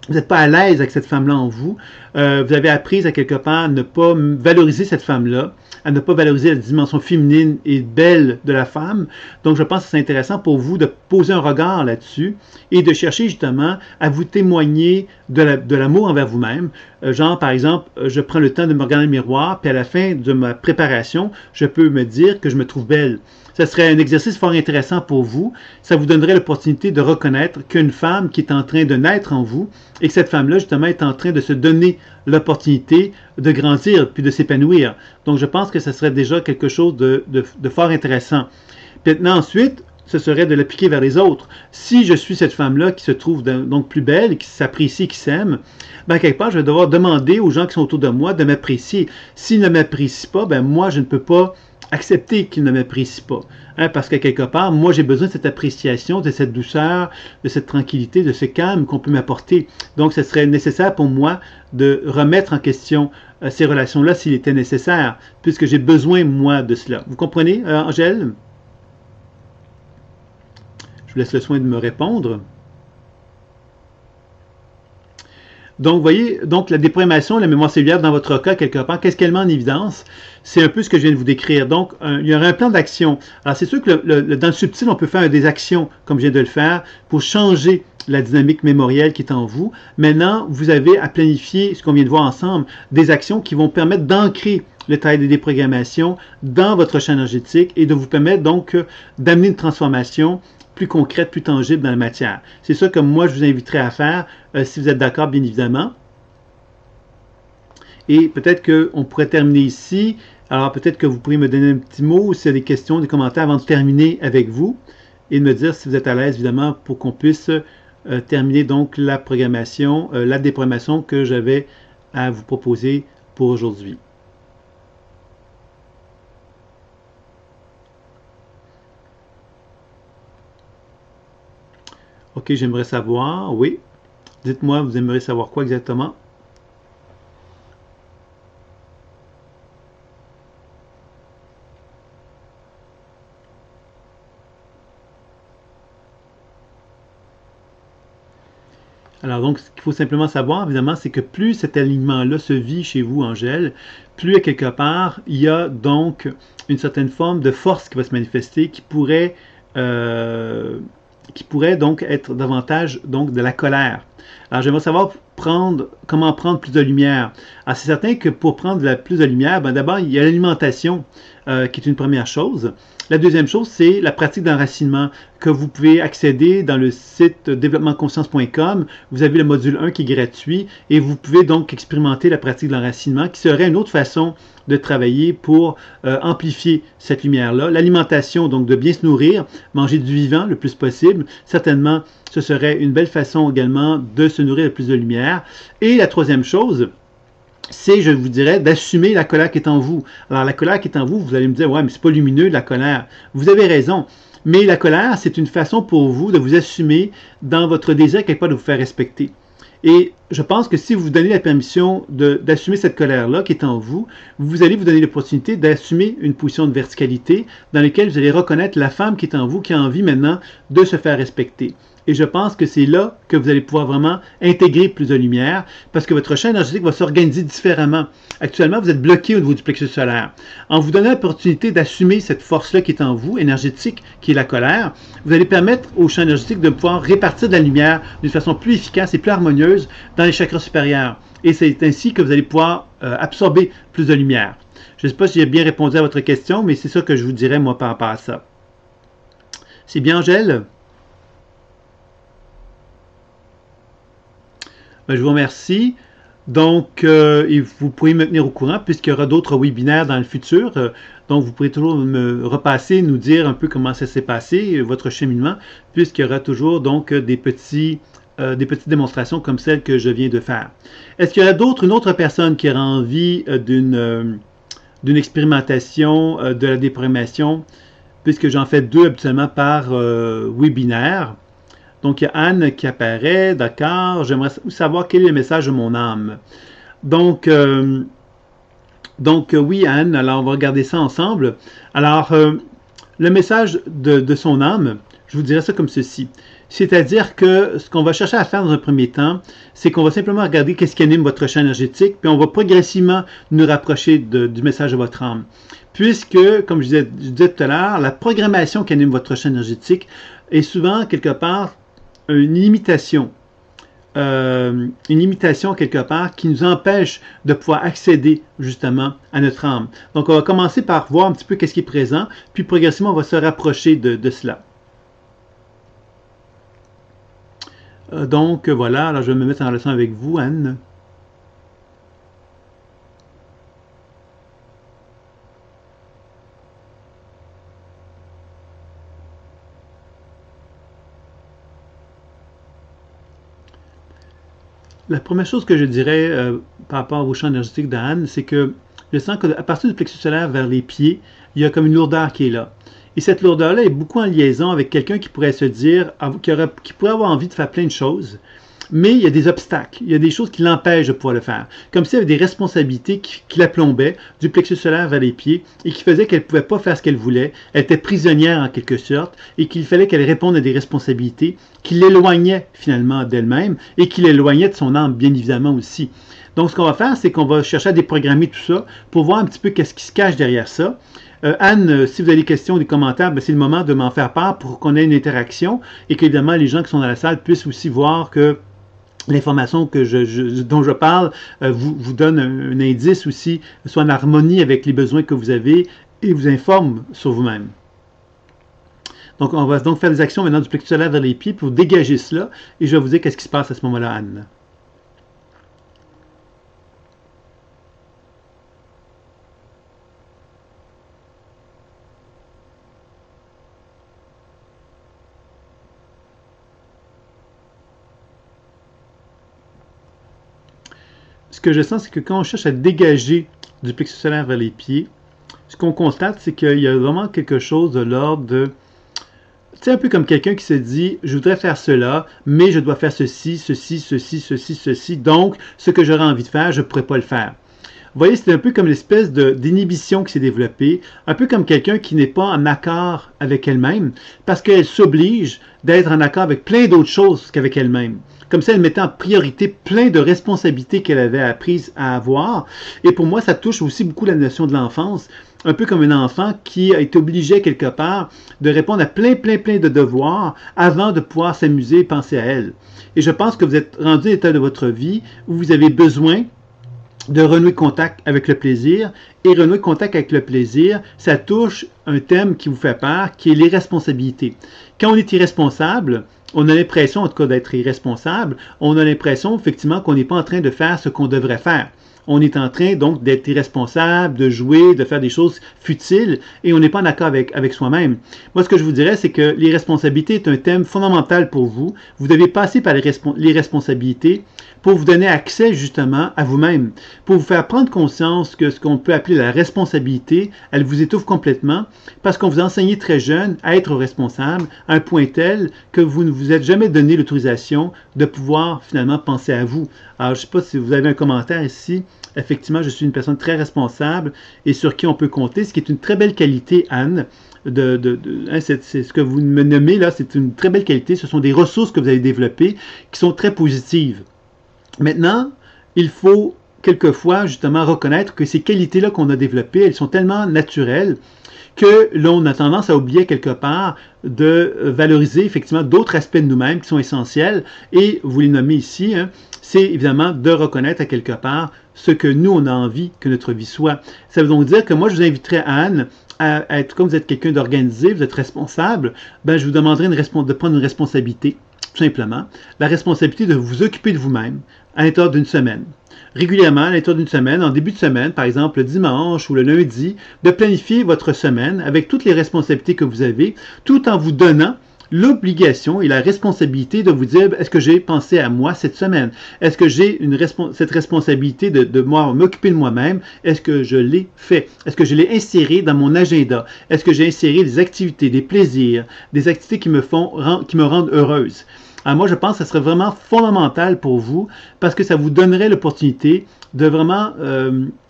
Vous n'êtes pas à l'aise avec cette femme-là en vous. Vous avez appris à quelque part à ne pas valoriser cette femme-là, à ne pas valoriser la dimension féminine et belle de la femme. Donc, je pense que c'est intéressant pour vous de poser un regard là-dessus et de chercher justement à vous témoigner de l'amour envers vous-même. Genre, par exemple, je prends le temps de me regarder dans le miroir, puis à la fin de ma préparation, je peux me dire que je me trouve belle. Ça serait un exercice fort intéressant pour vous. Ça vous donnerait l'opportunité de reconnaître qu'une femme qui est en train de naître en vous et que cette femme-là, justement, est en train de se donner l'opportunité de grandir puis de s'épanouir. Donc, je pense que ce serait déjà quelque chose de fort intéressant. Maintenant, ensuite, ce serait de l'appliquer vers les autres. Si je suis cette femme-là qui se trouve donc plus belle, qui s'apprécie, qui s'aime, ben, quelque part, je vais devoir demander aux gens qui sont autour de moi de m'apprécier. S'ils ne m'apprécient pas, ben, moi, je ne peux pas accepter qu'ils ne m'apprécient pas. Hein, parce que quelque part, moi, j'ai besoin de cette appréciation, de cette douceur, de cette tranquillité, de ce calme qu'on peut m'apporter. Donc, ce serait nécessaire pour moi de remettre en question ces relations-là s'il était nécessaire, puisque j'ai besoin, moi, de cela. Vous comprenez, Angèle? Je vous laisse le soin de me répondre. Donc, vous voyez, donc la déprogrammation, la mémoire cellulaire, dans votre cas, quelque part, qu'est-ce qu'elle met en évidence? C'est un peu ce que je viens de vous décrire. Donc, il y aurait un plan d'action. Alors, c'est sûr que dans le subtil, on peut faire des actions, comme je viens de le faire, pour changer la dynamique mémorielle qui est en vous. Maintenant, vous avez à planifier, ce qu'on vient de voir ensemble, des actions qui vont permettre d'ancrer le travail de déprogrammation dans votre champ énergétique et de vous permettre donc d'amener une transformation plus concrète, plus tangible dans la matière. C'est ça que moi, je vous inviterais à faire, si vous êtes d'accord, bien évidemment. Et peut-être qu'on pourrait terminer ici. Alors, peut-être que vous pourriez me donner un petit mot, ou s'il y a des questions, des commentaires avant de terminer avec vous, et de me dire si vous êtes à l'aise, évidemment, pour qu'on puisse terminer donc la programmation, la déprogrammation que j'avais à vous proposer pour aujourd'hui. Ok, j'aimerais savoir, oui. Dites-moi, vous aimeriez savoir quoi exactement? Alors donc, ce qu'il faut simplement savoir, évidemment, c'est que plus cet alignement-là se vit chez vous, Angèle, plus à quelque part, il y a donc une certaine forme de force qui va se manifester qui pourrait donc être davantage donc de la colère. Alors j'aimerais savoir comment prendre plus de lumière. Alors c'est certain que pour prendre plus de lumière, ben, d'abord il y a l'alimentation qui est une première chose. La deuxième chose, c'est la pratique d'enracinement que vous pouvez accéder dans le site développementconscience.com. Vous avez le module 1 qui est gratuit et vous pouvez donc expérimenter la pratique de l'enracinement qui serait une autre façon de travailler pour amplifier cette lumière-là. L'alimentation, donc de bien se nourrir, manger du vivant le plus possible. Certainement, ce serait une belle façon également de se nourrir de plus de lumière. Et la troisième chose, c'est, je vous dirais, d'assumer la colère qui est en vous. Alors, la colère qui est en vous, vous allez me dire, ouais, mais c'est pas lumineux, la colère. Vous avez raison. Mais la colère, c'est une façon pour vous de vous assumer dans votre désir quelque part de vous faire respecter. Et je pense que si vous vous donnez la permission d'assumer cette colère-là qui est en vous, vous allez vous donner l'opportunité d'assumer une position de verticalité dans laquelle vous allez reconnaître la femme qui est en vous, qui a envie maintenant de se faire respecter. Et je pense que c'est là que vous allez pouvoir vraiment intégrer plus de lumière parce que votre champ énergétique va s'organiser différemment. Actuellement, vous êtes bloqué au niveau du plexus solaire. En vous donnant l'opportunité d'assumer cette force-là qui est en vous, énergétique, qui est la colère, vous allez permettre au champ énergétique de pouvoir répartir de la lumière d'une façon plus efficace et plus harmonieuse dans les chakras supérieurs. Et c'est ainsi que vous allez pouvoir absorber plus de lumière. Je ne sais pas si j'ai bien répondu à votre question, mais c'est ça que je vous dirais, moi, par rapport à ça. C'est bien, Angèle? Ben, je vous remercie. Donc, vous pourrez me tenir au courant puisqu'il y aura d'autres webinaires dans le futur. Donc, vous pourrez toujours me repasser, nous dire un peu comment ça s'est passé, votre cheminement, puisqu'il y aura toujours donc des petites démonstrations comme celle que je viens de faire. Est-ce qu'il y a une autre personne qui aura envie d'une expérimentation de la déprogrammation, puisque j'en fais 2 habituellement par webinaire? Donc, il y a Anne qui apparaît, d'accord. J'aimerais savoir quel est le message de mon âme. Donc oui, Anne, alors on va regarder ça ensemble. Alors, le message de son âme, je vous dirais ça comme ceci. C'est-à-dire que ce qu'on va chercher à faire dans un premier temps, c'est qu'on va simplement regarder qu'est-ce qui anime votre champ énergétique, puis on va progressivement nous rapprocher du message de votre âme. Puisque, comme je disais tout à l'heure, la programmation qui anime votre champ énergétique est souvent, quelque part, une limitation quelque part qui nous empêche de pouvoir accéder justement à notre âme. Donc on va commencer par voir un petit peu qu'est-ce qui est présent, puis progressivement on va se rapprocher de cela. Donc voilà, alors je vais me mettre en relation avec vous, Anne. La première chose que je dirais par rapport au champ énergétique d'Anne, c'est que je sens qu'à partir du plexus solaire vers les pieds, il y a comme une lourdeur qui est là. Et cette lourdeur-là est beaucoup en liaison avec quelqu'un qui pourrait se dire, qui pourrait avoir envie de faire plein de choses, mais il y a des obstacles, il y a des choses qui l'empêchent de pouvoir le faire. Comme s'il y avait des responsabilités qui la plombaient du plexus solaire vers les pieds et qui faisaient qu'elle ne pouvait pas faire ce qu'elle voulait. Elle était prisonnière en quelque sorte et qu'il fallait qu'elle réponde à des responsabilités qui l'éloignaient finalement d'elle-même et qui l'éloignaient de son âme, bien évidemment aussi. Donc ce qu'on va faire, c'est qu'on va chercher à déprogrammer tout ça pour voir un petit peu qu'est-ce qui se cache derrière ça. Anne, si vous avez des questions ou des commentaires, c'est le moment de m'en faire part pour qu'on ait une interaction et qu'évidemment les gens qui sont dans la salle puissent aussi voir que l'information dont je parle vous donne un indice aussi, soit en harmonie avec les besoins que vous avez et vous informe sur vous-même. Donc, on va donc faire des actions maintenant du plexus solaire vers les pieds pour dégager cela et je vais vous dire qu'est-ce qui se passe à ce moment-là, Anne. Ce que je sens, c'est que quand on cherche à dégager du plexus solaire vers les pieds, ce qu'on constate, c'est qu'il y a vraiment quelque chose de l'ordre de... C'est un peu comme quelqu'un qui se dit, je voudrais faire cela, mais je dois faire ceci, ceci, ceci, ceci, ceci, donc ce que j'aurais envie de faire, je ne pourrais pas le faire. Vous voyez, c'est un peu comme l'espèce d'inhibition qui s'est développée, un peu comme quelqu'un qui n'est pas en accord avec elle-même, parce qu'elle s'oblige d'être en accord avec plein d'autres choses qu'avec elle-même. comme ça elle mettait en priorité plein de responsabilités qu'elle avait apprises à avoir. Et pour moi, ça touche aussi beaucoup la notion de l'enfance, un peu comme un enfant qui a été obligé quelque part de répondre à plein de devoirs avant de pouvoir s'amuser et penser à elle. Et je pense que vous êtes rendu à l'état de votre vie où vous avez besoin de renouer contact avec le plaisir. Et renouer contact avec le plaisir, ça touche un thème qui vous fait peur, qui est l'irresponsabilité. Quand on est irresponsable, on a l'impression, en tout cas, d'être irresponsable. On a l'impression, effectivement, qu'on n'est pas en train de faire ce qu'on devrait faire. On est en train, donc, d'être irresponsable, de jouer, de faire des choses futiles, et on n'est pas en accord avec soi-même. Moi, ce que je vous dirais, c'est que l'irresponsabilité est un thème fondamental pour vous. Vous devez passer par l'irresponsabilité pour vous donner accès, justement, à vous-même, pour vous faire prendre conscience que ce qu'on peut appeler la responsabilité, elle vous étouffe complètement, parce qu'on vous a enseigné très jeune à être responsable, à un point tel que vous ne vous êtes jamais donné l'autorisation de pouvoir, finalement, penser à vous. Alors, je ne sais pas si vous avez un commentaire ici. Effectivement, je suis une personne très responsable et sur qui on peut compter, ce qui est une très belle qualité, Anne. C'est ce que vous me nommez là, c'est une très belle qualité. Ce sont des ressources que vous avez développées qui sont très positives. Maintenant, il faut quelquefois justement reconnaître que ces qualités-là qu'on a développées, elles sont tellement naturelles que l'on a tendance à oublier quelque part de valoriser effectivement d'autres aspects de nous-mêmes qui sont essentiels. Et vous les nommez ici, hein, c'est évidemment de reconnaître à quelque part ce que nous, on a envie que notre vie soit. Ça veut donc dire que moi, je vous inviterais, Anne, à être, comme vous êtes quelqu'un d'organisé, vous êtes responsable, ben, je vous demanderais de prendre une responsabilité, tout simplement. La responsabilité de vous occuper de vous-même à l'intérieur d'une semaine. Régulièrement, à l'intérieur d'une semaine, en début de semaine, par exemple le dimanche ou le lundi, de planifier votre semaine avec toutes les responsabilités que vous avez, tout en vous donnant l'obligation et la responsabilité de vous dire, est-ce que j'ai pensé à moi cette semaine? Est-ce que j'ai cette responsabilité de m'occuper de moi-même? Est-ce que je l'ai fait? Est-ce que je l'ai inséré dans mon agenda? Est-ce que j'ai inséré des activités, des plaisirs, des activités qui me rendent heureuse? Alors moi, je pense que ça serait vraiment fondamental pour vous parce que ça vous donnerait l'opportunité de vraiment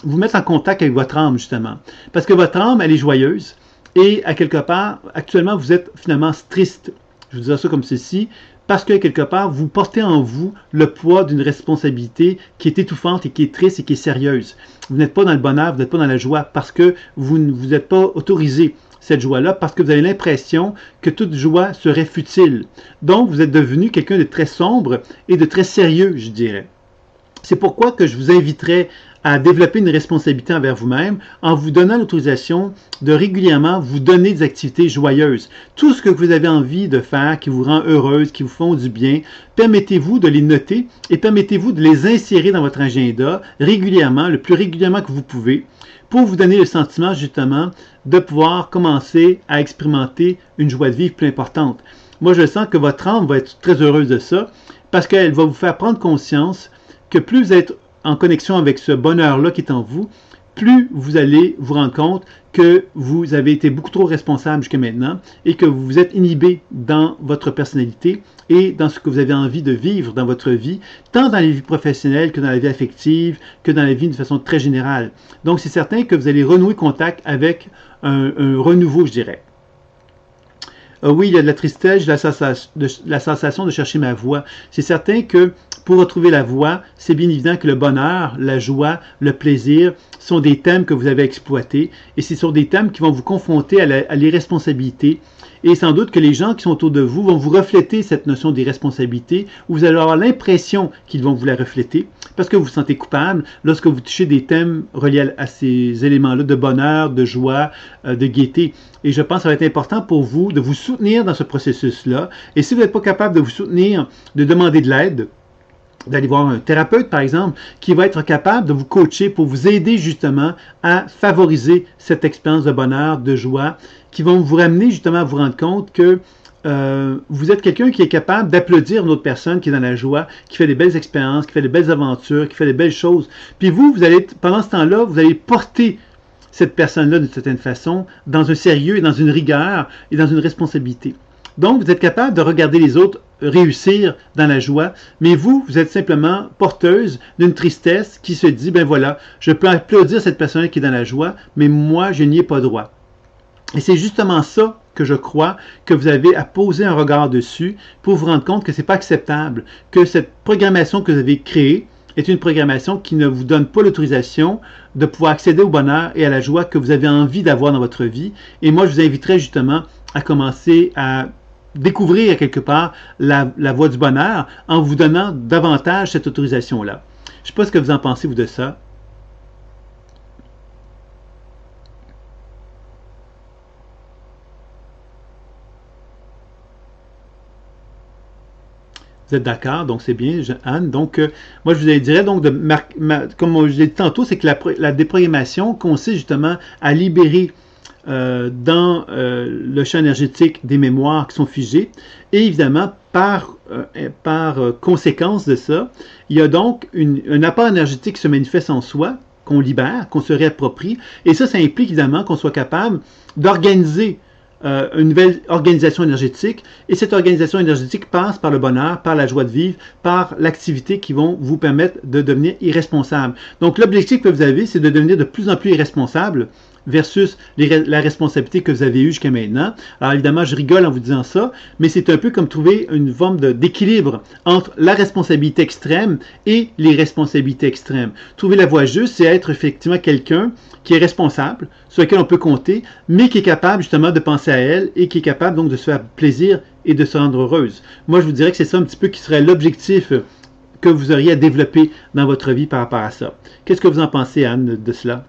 vous mettre en contact avec votre âme, justement. Parce que votre âme, elle est joyeuse et à quelque part, actuellement, vous êtes finalement triste. Je vous dirais ça comme ceci, parce que quelque part, vous portez en vous le poids d'une responsabilité qui est étouffante et qui est triste et qui est sérieuse. Vous n'êtes pas dans le bonheur, vous n'êtes pas dans la joie parce que vous ne vous êtes pas autorisé cette joie-là parce que vous avez l'impression que toute joie serait futile. Donc, vous êtes devenu quelqu'un de très sombre et de très sérieux, je dirais. C'est pourquoi que je vous inviterais à développer une responsabilité envers vous-même en vous donnant l'autorisation de régulièrement vous donner des activités joyeuses. Tout ce que vous avez envie de faire qui vous rend heureuse, qui vous font du bien, permettez-vous de les noter et permettez-vous de les insérer dans votre agenda régulièrement, le plus régulièrement que vous pouvez, pour vous donner le sentiment justement de pouvoir commencer à expérimenter une joie de vivre plus importante. Moi, je sens que votre âme va être très heureuse de ça parce qu'elle va vous faire prendre conscience que plus vous êtes en connexion avec ce bonheur-là qui est en vous, plus vous allez vous rendre compte que vous avez été beaucoup trop responsable jusqu'à maintenant et que vous vous êtes inhibé dans votre personnalité et dans ce que vous avez envie de vivre dans votre vie, tant dans la vie professionnelle que dans la vie affective, que dans la vie de façon très générale. Donc, c'est certain que vous allez renouer contact avec un renouveau, je dirais. Oui, il y a de la tristesse, la sensation de chercher ma voie. C'est certain que pour retrouver la voie, c'est bien évident que le bonheur, la joie, le plaisir sont des thèmes que vous avez exploités et ce sont des thèmes qui vont vous confronter à l'irresponsabilité. Et sans doute que les gens qui sont autour de vous vont vous refléter cette notion d'irresponsabilité ou vous allez avoir l'impression qu'ils vont vous la refléter parce que vous vous sentez coupable lorsque vous touchez des thèmes reliés à ces éléments-là de bonheur, de joie, de gaieté. Et je pense que ça va être important pour vous de vous soutenir dans ce processus-là. Et si vous n'êtes pas capable de vous soutenir, de demander de l'aide, d'aller voir un thérapeute, par exemple, qui va être capable de vous coacher pour vous aider justement à favoriser cette expérience de bonheur, de joie, qui vont vous ramener justement à vous rendre compte que vous êtes quelqu'un qui est capable d'applaudir une autre personne qui est dans la joie, qui fait des belles expériences, qui fait des belles aventures, qui fait des belles choses. Puis vous allez, pendant ce temps-là, vous allez porter cette personne-là d'une certaine façon dans un sérieux et dans une rigueur et dans une responsabilité. Donc, vous êtes capable de regarder les autres réussir dans la joie, mais vous êtes simplement porteuse d'une tristesse qui se dit, ben voilà, je peux applaudir cette personne qui est dans la joie, mais moi, je n'y ai pas droit. Et c'est justement ça que je crois que vous avez à poser un regard dessus pour vous rendre compte que ce n'est pas acceptable, que cette programmation que vous avez créée est une programmation qui ne vous donne pas l'autorisation de pouvoir accéder au bonheur et à la joie que vous avez envie d'avoir dans votre vie. Et moi, je vous inviterai justement à commencer à découvrir quelque part la voie du bonheur en vous donnant davantage cette autorisation-là. Je ne sais pas ce que vous en pensez, vous, de ça. Vous êtes d'accord, donc c'est bien, Anne. Donc, moi, je vous dirais, donc, comme je l'ai dit tantôt, c'est que la déprogrammation consiste justement à libérer dans le champ énergétique des mémoires qui sont figées. Et évidemment, par conséquence de ça, il y a donc un apport énergétique qui se manifeste en soi, qu'on libère, qu'on se réapproprie. Et ça implique évidemment qu'on soit capable d'organiser une nouvelle organisation énergétique, et cette organisation énergétique passe par le bonheur, par la joie de vivre, par l'activité qui vont vous permettre de devenir irresponsable. Donc l'objectif que vous avez, c'est de devenir de plus en plus irresponsable versus la responsabilité que vous avez eue jusqu'à maintenant. Alors évidemment, je rigole en vous disant ça, mais c'est un peu comme trouver une forme d'équilibre entre la responsabilité extrême et les responsabilités extrêmes. Trouver la voie juste, c'est être effectivement quelqu'un qui est responsable, sur lequel on peut compter, mais qui est capable justement de penser à elle et qui est capable donc de se faire plaisir et de se rendre heureuse. Moi, je vous dirais que c'est ça un petit peu qui serait l'objectif que vous auriez à développer dans votre vie par rapport à ça. Qu'est-ce que vous en pensez, Anne, de cela?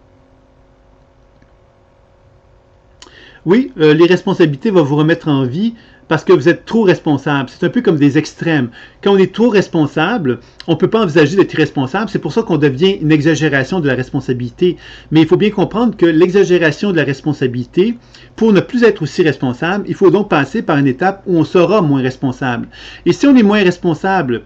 Oui, les responsabilités vont vous remettre en vie parce que vous êtes trop responsable. C'est un peu comme des extrêmes. Quand on est trop responsable, on ne peut pas envisager d'être irresponsable. C'est pour ça qu'on devient une exagération de la responsabilité. Mais il faut bien comprendre que l'exagération de la responsabilité, pour ne plus être aussi responsable, il faut donc passer par une étape où on sera moins responsable. Et si on est moins responsable,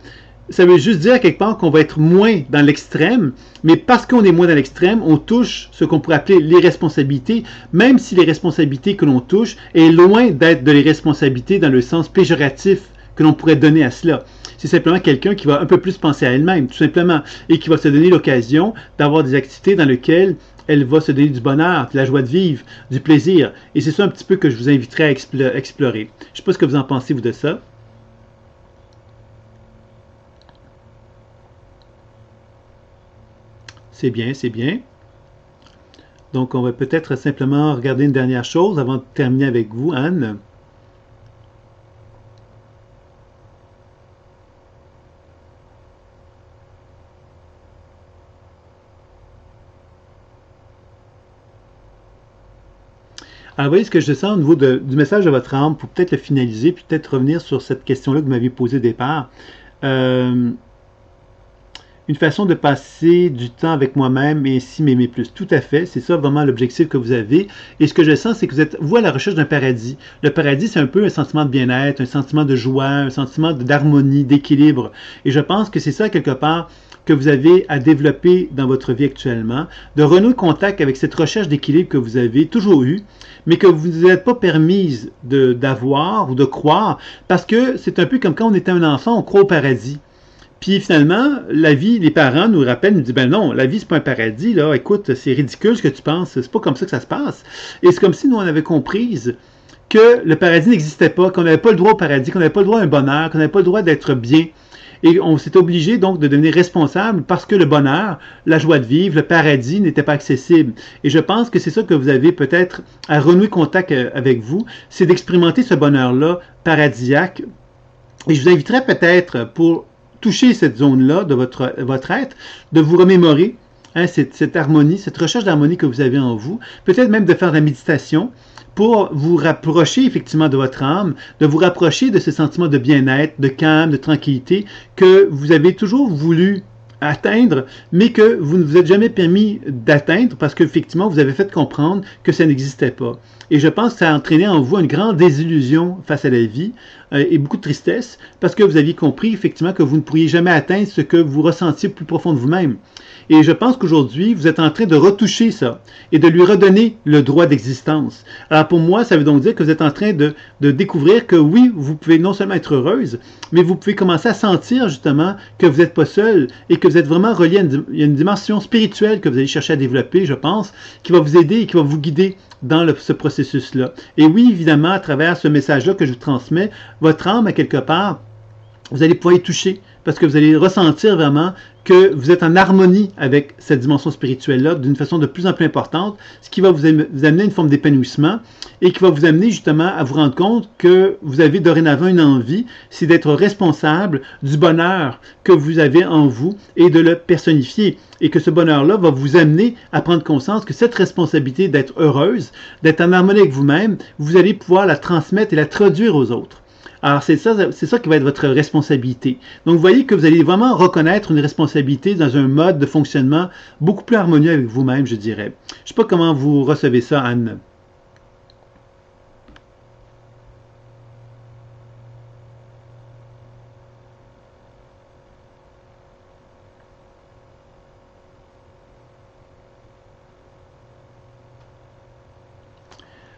ça veut juste dire quelque part qu'on va être moins dans l'extrême, mais parce qu'on est moins dans l'extrême, on touche ce qu'on pourrait appeler l'irresponsabilité, même si les responsabilités que l'on touche est loin d'être de l'irresponsabilité dans le sens péjoratif que l'on pourrait donner à cela. C'est simplement quelqu'un qui va un peu plus penser à elle-même, tout simplement, et qui va se donner l'occasion d'avoir des activités dans lesquelles elle va se donner du bonheur, de la joie de vivre, du plaisir. Et c'est ça un petit peu que je vous inviterai à explorer. Je ne sais pas ce que vous en pensez, vous, de ça. C'est bien, c'est bien. Donc, on va peut-être simplement regarder une dernière chose avant de terminer avec vous, Anne. Alors, vous voyez ce que je sens au niveau du message de votre âme pour peut-être le finaliser, puis peut-être revenir sur cette question-là que vous m'aviez posée au départ. Une façon de passer du temps avec moi-même et ainsi m'aimer plus. Tout à fait, c'est ça vraiment l'objectif que vous avez. Et ce que je sens, c'est que vous êtes, vous, à la recherche d'un paradis. Le paradis, c'est un peu un sentiment de bien-être, un sentiment de joie, un sentiment d'harmonie, d'équilibre. Et je pense que c'est ça, quelque part, que vous avez à développer dans votre vie actuellement, de renouer contact avec cette recherche d'équilibre que vous avez toujours eue, mais que vous ne êtes pas permise d'avoir ou de croire, parce que c'est un peu comme quand on était un enfant, on croit au paradis. Puis finalement, la vie, les parents nous rappellent, nous disent, ben non, la vie, c'est pas un paradis, là, écoute, c'est ridicule ce que tu penses, c'est pas comme ça que ça se passe. Et c'est comme si nous, on avait compris que le paradis n'existait pas, qu'on n'avait pas le droit au paradis, qu'on n'avait pas le droit à un bonheur, qu'on n'avait pas le droit d'être bien. Et on s'est obligé donc de devenir responsable parce que le bonheur, la joie de vivre, le paradis n'était pas accessible. Et je pense que c'est ça que vous avez peut-être à renouer contact avec vous, c'est d'expérimenter ce bonheur-là paradisiaque. Et je vous inviterais peut-être pour toucher cette zone-là de votre être, de vous remémorer cette harmonie, cette recherche d'harmonie que vous avez en vous, peut-être même de faire de la méditation pour vous rapprocher effectivement de votre âme, de vous rapprocher de ce sentiment de bien-être, de calme, de tranquillité que vous avez toujours voulu atteindre, mais que vous ne vous êtes jamais permis d'atteindre parce qu'effectivement, vous avez fait comprendre que ça n'existait pas. Et je pense que ça a entraîné en vous une grande désillusion face à la vie, et beaucoup de tristesse parce que vous aviez compris effectivement que vous ne pourriez jamais atteindre ce que vous ressentiez plus profond de vous-même. Et je pense qu'aujourd'hui, vous êtes en train de retoucher ça et de lui redonner le droit d'existence. Alors pour moi, ça veut donc dire que vous êtes en train de découvrir que oui, vous pouvez non seulement être heureuse, mais vous pouvez commencer à sentir justement que vous n'êtes pas seul et que vous êtes vraiment relié il y a une dimension spirituelle que vous allez chercher à développer, je pense, qui va vous aider et qui va vous guider dans ce processus-là. Et oui, évidemment, à travers ce message-là que je vous transmets, votre âme, à quelque part, vous allez pouvoir y toucher parce que vous allez ressentir vraiment que vous êtes en harmonie avec cette dimension spirituelle-là d'une façon de plus en plus importante, ce qui va vous amener à une forme d'épanouissement et qui va vous amener justement à vous rendre compte que vous avez dorénavant une envie, c'est d'être responsable du bonheur que vous avez en vous et de le personnifier. Et que ce bonheur-là va vous amener à prendre conscience que cette responsabilité d'être heureuse, d'être en harmonie avec vous-même, vous allez pouvoir la transmettre et la traduire aux autres. Alors, c'est ça qui va être votre responsabilité. Donc, vous voyez que vous allez vraiment reconnaître une responsabilité dans un mode de fonctionnement beaucoup plus harmonieux avec vous-même, je dirais. Je ne sais pas comment vous recevez ça, Anne.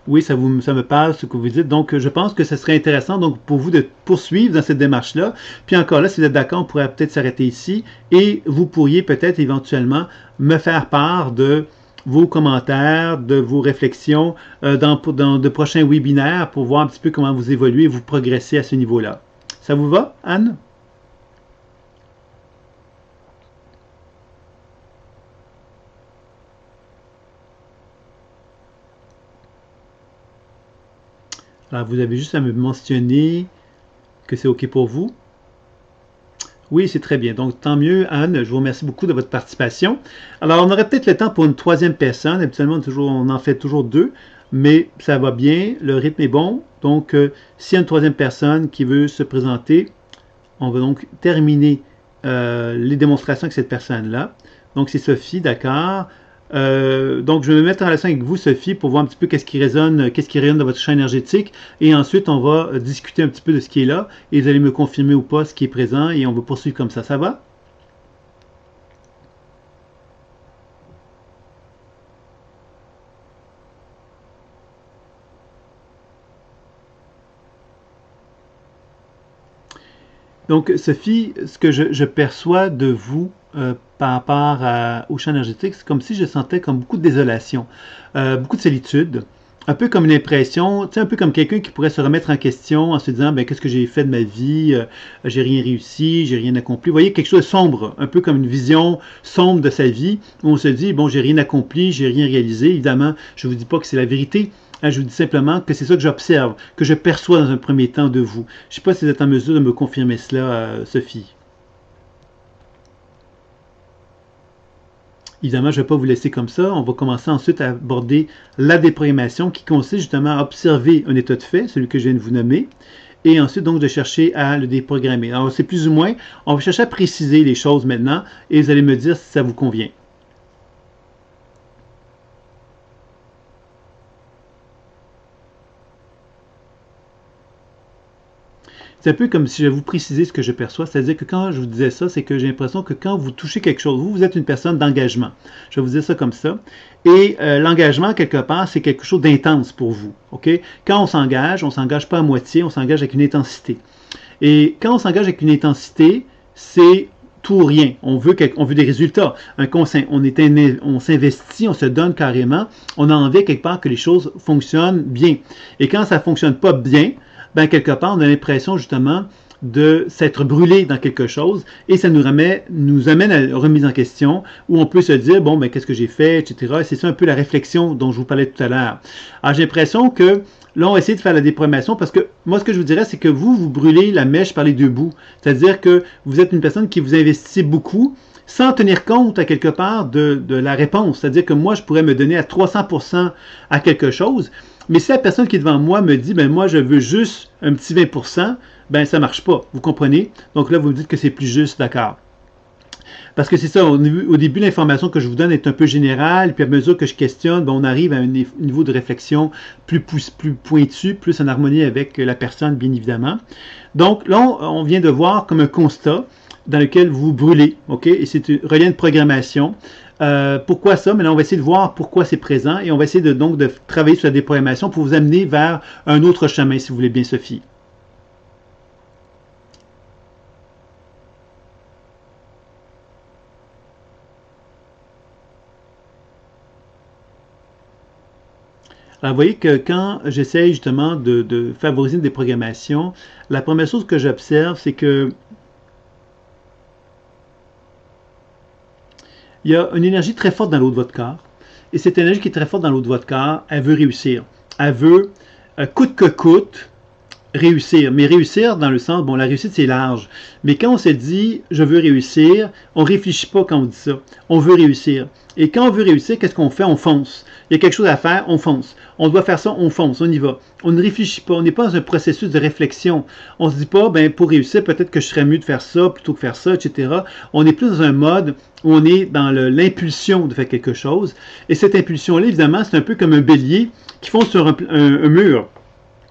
Oui, ça me parle, ce que vous dites. Donc, je pense que ce serait intéressant donc, pour vous de poursuivre dans cette démarche-là. Puis encore là, si vous êtes d'accord, on pourrait peut-être s'arrêter ici et vous pourriez peut-être éventuellement me faire part de vos commentaires, de vos réflexions dans de prochains webinaires pour voir un petit peu comment vous évoluez et vous progressez à ce niveau-là. Ça vous va, Anne? Alors, vous avez juste à me mentionner que c'est OK pour vous. Oui, c'est très bien. Donc, tant mieux, Anne. Je vous remercie beaucoup de votre participation. Alors, on aurait peut-être le temps pour une troisième personne. Habituellement, on en fait toujours deux, mais ça va bien. Le rythme est bon. Donc, s'il y a une troisième personne qui veut se présenter, on va donc terminer les démonstrations avec cette personne-là. Donc, c'est Sophie, d'accord. Donc, je vais me mettre en relation avec vous, Sophie, pour voir un petit peu qu'est-ce qui rayonne dans votre champ énergétique. Et ensuite, on va discuter un petit peu de ce qui est là. Et vous allez me confirmer ou pas ce qui est présent. Et on va poursuivre comme ça. Ça va? Donc, Sophie, ce que je perçois de vous par rapport au champ énergétique, c'est comme si je sentais comme beaucoup de désolation, beaucoup de solitude, un peu comme une impression, tu sais, un peu comme quelqu'un qui pourrait se remettre en question en se disant, ben, qu'est-ce que j'ai fait de ma vie, j'ai rien réussi, j'ai rien accompli. Vous voyez, quelque chose de sombre, un peu comme une vision sombre de sa vie, où on se dit, bon, j'ai rien accompli, j'ai rien réalisé. Évidemment, je ne vous dis pas que c'est la vérité. Je vous dis simplement que c'est ça que j'observe, que je perçois dans un premier temps de vous. Je ne sais pas si vous êtes en mesure de me confirmer cela, Sophie. Évidemment, je ne vais pas vous laisser comme ça. On va commencer ensuite à aborder la déprogrammation qui consiste justement à observer un état de fait, celui que je viens de vous nommer, et ensuite donc de chercher à le déprogrammer. Alors c'est plus ou moins, on va chercher à préciser les choses maintenant et vous allez me dire si ça vous convient. C'est un peu comme si je vous précisais ce que je perçois, c'est-à-dire que quand je vous disais ça, c'est que j'ai l'impression que quand vous touchez quelque chose, vous êtes une personne d'engagement. Je vais vous dire ça comme ça. Et l'engagement, quelque part, c'est quelque chose d'intense pour vous. OK? Quand on s'engage pas à moitié, on s'engage avec une intensité. Et quand on s'engage avec une intensité, c'est tout ou rien. On veut des résultats. On s'investit, on se donne carrément. On a envie quelque part que les choses fonctionnent bien. Et quand ça ne fonctionne pas bien, ben quelque part, on a l'impression justement de s'être brûlé dans quelque chose et ça nous amène à une remise en question où on peut se dire, bon, ben qu'est-ce que j'ai fait, etc. C'est ça un peu la réflexion dont je vous parlais tout à l'heure. Alors, j'ai l'impression que là, on va essayer de faire la déprogrammation parce que moi, ce que je vous dirais, c'est que vous brûlez la mèche par les deux bouts. C'est-à-dire que vous êtes une personne qui vous investit beaucoup sans tenir compte à quelque part de la réponse. C'est-à-dire que moi, je pourrais me donner à 300% à quelque chose, mais si la personne qui est devant moi me dit, ben moi, je veux juste un petit 20%, ben ça ne marche pas. Vous comprenez? Donc là, vous me dites que c'est plus juste, d'accord. Parce que c'est ça, au début, l'information que je vous donne est un peu générale, puis à mesure que je questionne, ben, on arrive à un niveau de réflexion plus pointu, plus en harmonie avec la personne, bien évidemment. Donc là, on vient de voir comme un constat dans lequel vous brûlez, ok? Et c'est un relais de programmation. Pourquoi ça? Maintenant, on va essayer de voir pourquoi c'est présent et on va essayer donc de travailler sur la déprogrammation pour vous amener vers un autre chemin, si vous voulez bien, Sophie. Alors, vous voyez que quand j'essaye justement de favoriser une déprogrammation, la première chose que j'observe, c'est que il y a une énergie très forte dans l'eau de votre corps. Et cette énergie qui est très forte dans l'eau de votre corps, elle veut réussir. Elle veut, coûte que coûte, réussir. Mais réussir dans le sens, bon, la réussite c'est large. Mais quand on se dit je veux réussir, on ne réfléchit pas quand on dit ça. On veut réussir. Et quand on veut réussir, qu'est-ce qu'on fait? On fonce. Il y a quelque chose à faire, on fonce. On doit faire ça, on fonce, on y va. On ne réfléchit pas, on n'est pas dans un processus de réflexion. On ne se dit pas, ben, pour réussir, peut-être que je serais mieux de faire ça plutôt que faire ça, etc. On est plus dans un mode où on est dans l'impulsion de faire quelque chose. Et cette impulsion-là, évidemment, c'est un peu comme un bélier qui fonce sur un mur,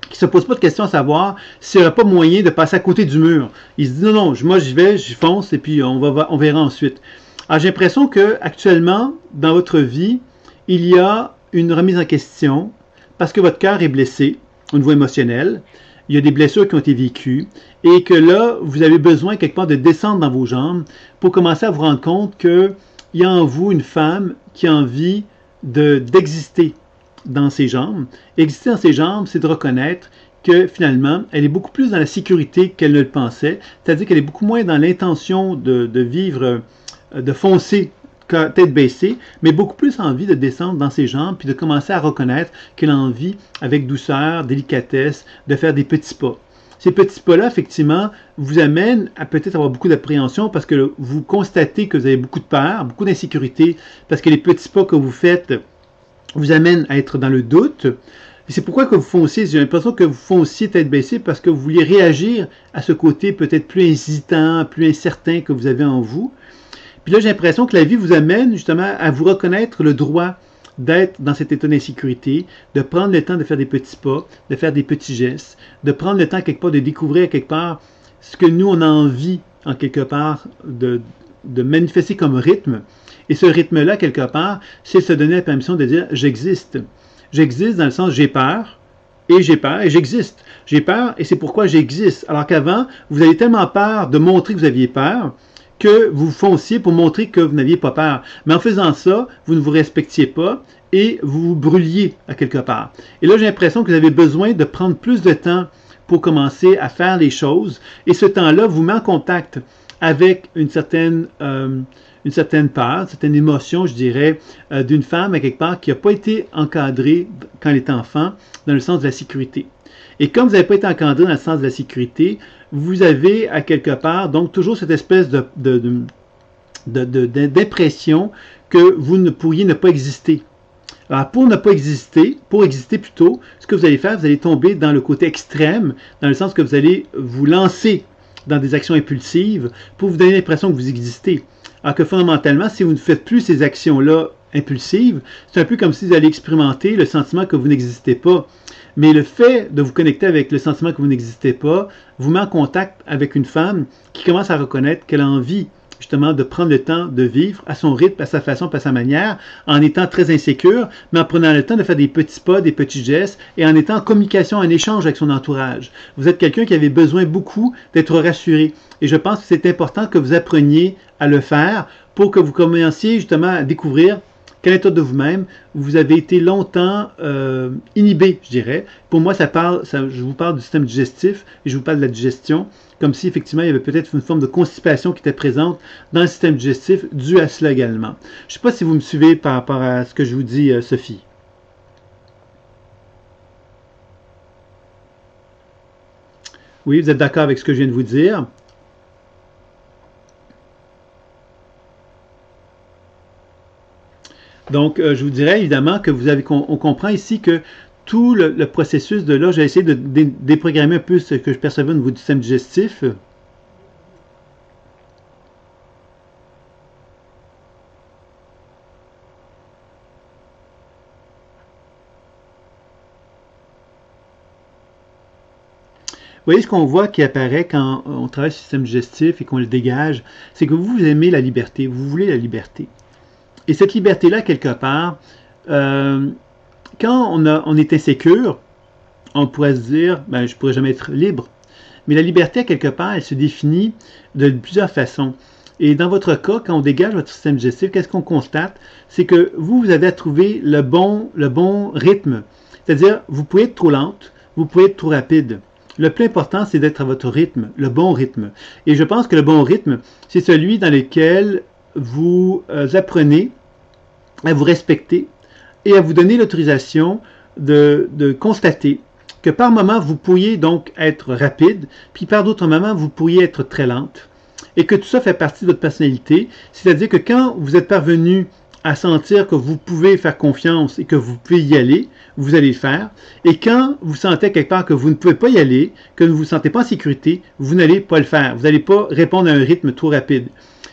qui ne se pose pas de question à savoir s'il n'y aurait pas moyen de passer à côté du mur. Il se dit, non, non, moi j'y vais, j'y fonce, et puis on verra ensuite. Alors j'ai l'impression qu'actuellement, dans votre vie, il y a une remise en question parce que votre cœur est blessé au niveau émotionnel. Il y a des blessures qui ont été vécues et que là, vous avez besoin quelque part de descendre dans vos jambes pour commencer à vous rendre compte qu'il y a en vous une femme qui a envie d'exister dans ses jambes. Exister dans ses jambes, c'est de reconnaître que finalement, elle est beaucoup plus dans la sécurité qu'elle ne le pensait, c'est-à-dire qu'elle est beaucoup moins dans l'intention de vivre, de foncer tête baissée, mais beaucoup plus envie de descendre dans ses jambes puis de commencer à reconnaître qu'elle a envie, avec douceur, délicatesse, de faire des petits pas. Ces petits pas-là, effectivement, vous amènent à peut-être avoir beaucoup d'appréhension parce que vous constatez que vous avez beaucoup de peur, beaucoup d'insécurité, parce que les petits pas que vous faites vous amènent à être dans le doute. Et c'est pourquoi que vous fonciez, j'ai l'impression que vous fonciez tête baissée parce que vous vouliez réagir à ce côté peut-être plus hésitant, plus incertain que vous avez en vous. Puis là, j'ai l'impression que la vie vous amène justement à vous reconnaître le droit d'être dans cet état d'insécurité, de prendre le temps de faire des petits pas, de faire des petits gestes, de prendre le temps quelque part de découvrir quelque part ce que nous, on a envie, en quelque part, de manifester comme rythme. Et ce rythme-là, quelque part, c'est se donner la permission de dire « j'existe ». J'existe dans le sens « j'ai peur ». Et j'ai peur et j'existe. J'ai peur et c'est pourquoi j'existe. Alors qu'avant, vous avez tellement peur de montrer que vous aviez peur que vous fonciez pour montrer que vous n'aviez pas peur. Mais en faisant ça, vous ne vous respectiez pas et vous vous brûliez à quelque part. Et là, j'ai l'impression que vous avez besoin de prendre plus de temps pour commencer à faire les choses. Et ce temps-là vous met en contact avec une certaine peur, une certaine émotion, je dirais, d'une femme à quelque part qui n'a pas été encadrée quand elle était enfant dans le sens de la sécurité. Et comme vous n'avez pas été encadré dans le sens de la sécurité, vous avez à quelque part donc toujours cette espèce d'impression que vous ne pourriez ne pas exister. Alors pour ne pas exister, pour exister plutôt, ce que vous allez faire, vous allez tomber dans le côté extrême, dans le sens que vous allez vous lancer dans des actions impulsives pour vous donner l'impression que vous existez. Alors que fondamentalement, si vous ne faites plus ces actions-là impulsives, c'est un peu comme si vous allez expérimenter le sentiment que vous n'existez pas. Mais le fait de vous connecter avec le sentiment que vous n'existez pas vous met en contact avec une femme qui commence à reconnaître qu'elle a envie justement de prendre le temps de vivre à son rythme, à sa façon, à sa manière, en étant très insécure, mais en prenant le temps de faire des petits pas, des petits gestes, et en étant en communication, en échange avec son entourage. Vous êtes quelqu'un qui avait besoin beaucoup d'être rassuré. Et je pense que c'est important que vous appreniez à le faire pour que vous commenciez justement à découvrir quel état de vous-même vous avez été longtemps inhibé, je dirais. Pour moi, je vous parle du système digestif et je vous parle de la digestion, comme si effectivement il y avait peut-être une forme de constipation qui était présente dans le système digestif due à cela également. Je ne sais pas si vous me suivez par rapport à ce que je vous dis, Sophie. Oui, vous êtes d'accord avec ce que je viens de vous dire? Donc, je vous dirais évidemment que on comprend ici que tout le processus de là, j'ai essayé de déprogrammer un peu ce que je percevais au niveau du système digestif. voyez ce qu'on voit qui apparaît quand on travaille sur le système digestif et qu'on le dégage, c'est que vous aimez la liberté, vous voulez la liberté. Et cette liberté-là, quelque part, quand on est insécure, on pourrait se dire, ben, je ne pourrais jamais être libre. Mais la liberté, quelque part, elle se définit de plusieurs façons. Et dans votre cas, quand on dégage votre système digestif, qu'est-ce qu'on constate? C'est que vous avez à trouver le bon rythme. C'est-à-dire, vous pouvez être trop lente, vous pouvez être trop rapide. Le plus important, c'est d'être à votre rythme, le bon rythme. Et je pense que le bon rythme, c'est celui dans lequel vous apprenez à vous respecter et à vous donner l'autorisation de constater que par moment, vous pourriez donc être rapide, puis par d'autres moments, vous pourriez être très lente, et que tout ça fait partie de votre personnalité, c'est-à-dire que quand vous êtes parvenu à sentir que vous pouvez faire confiance et que vous pouvez y aller, vous allez le faire, et quand vous sentez quelque part que vous ne pouvez pas y aller, que vous ne vous sentez pas en sécurité, vous n'allez pas le faire, vous n'allez pas répondre à un rythme trop rapide.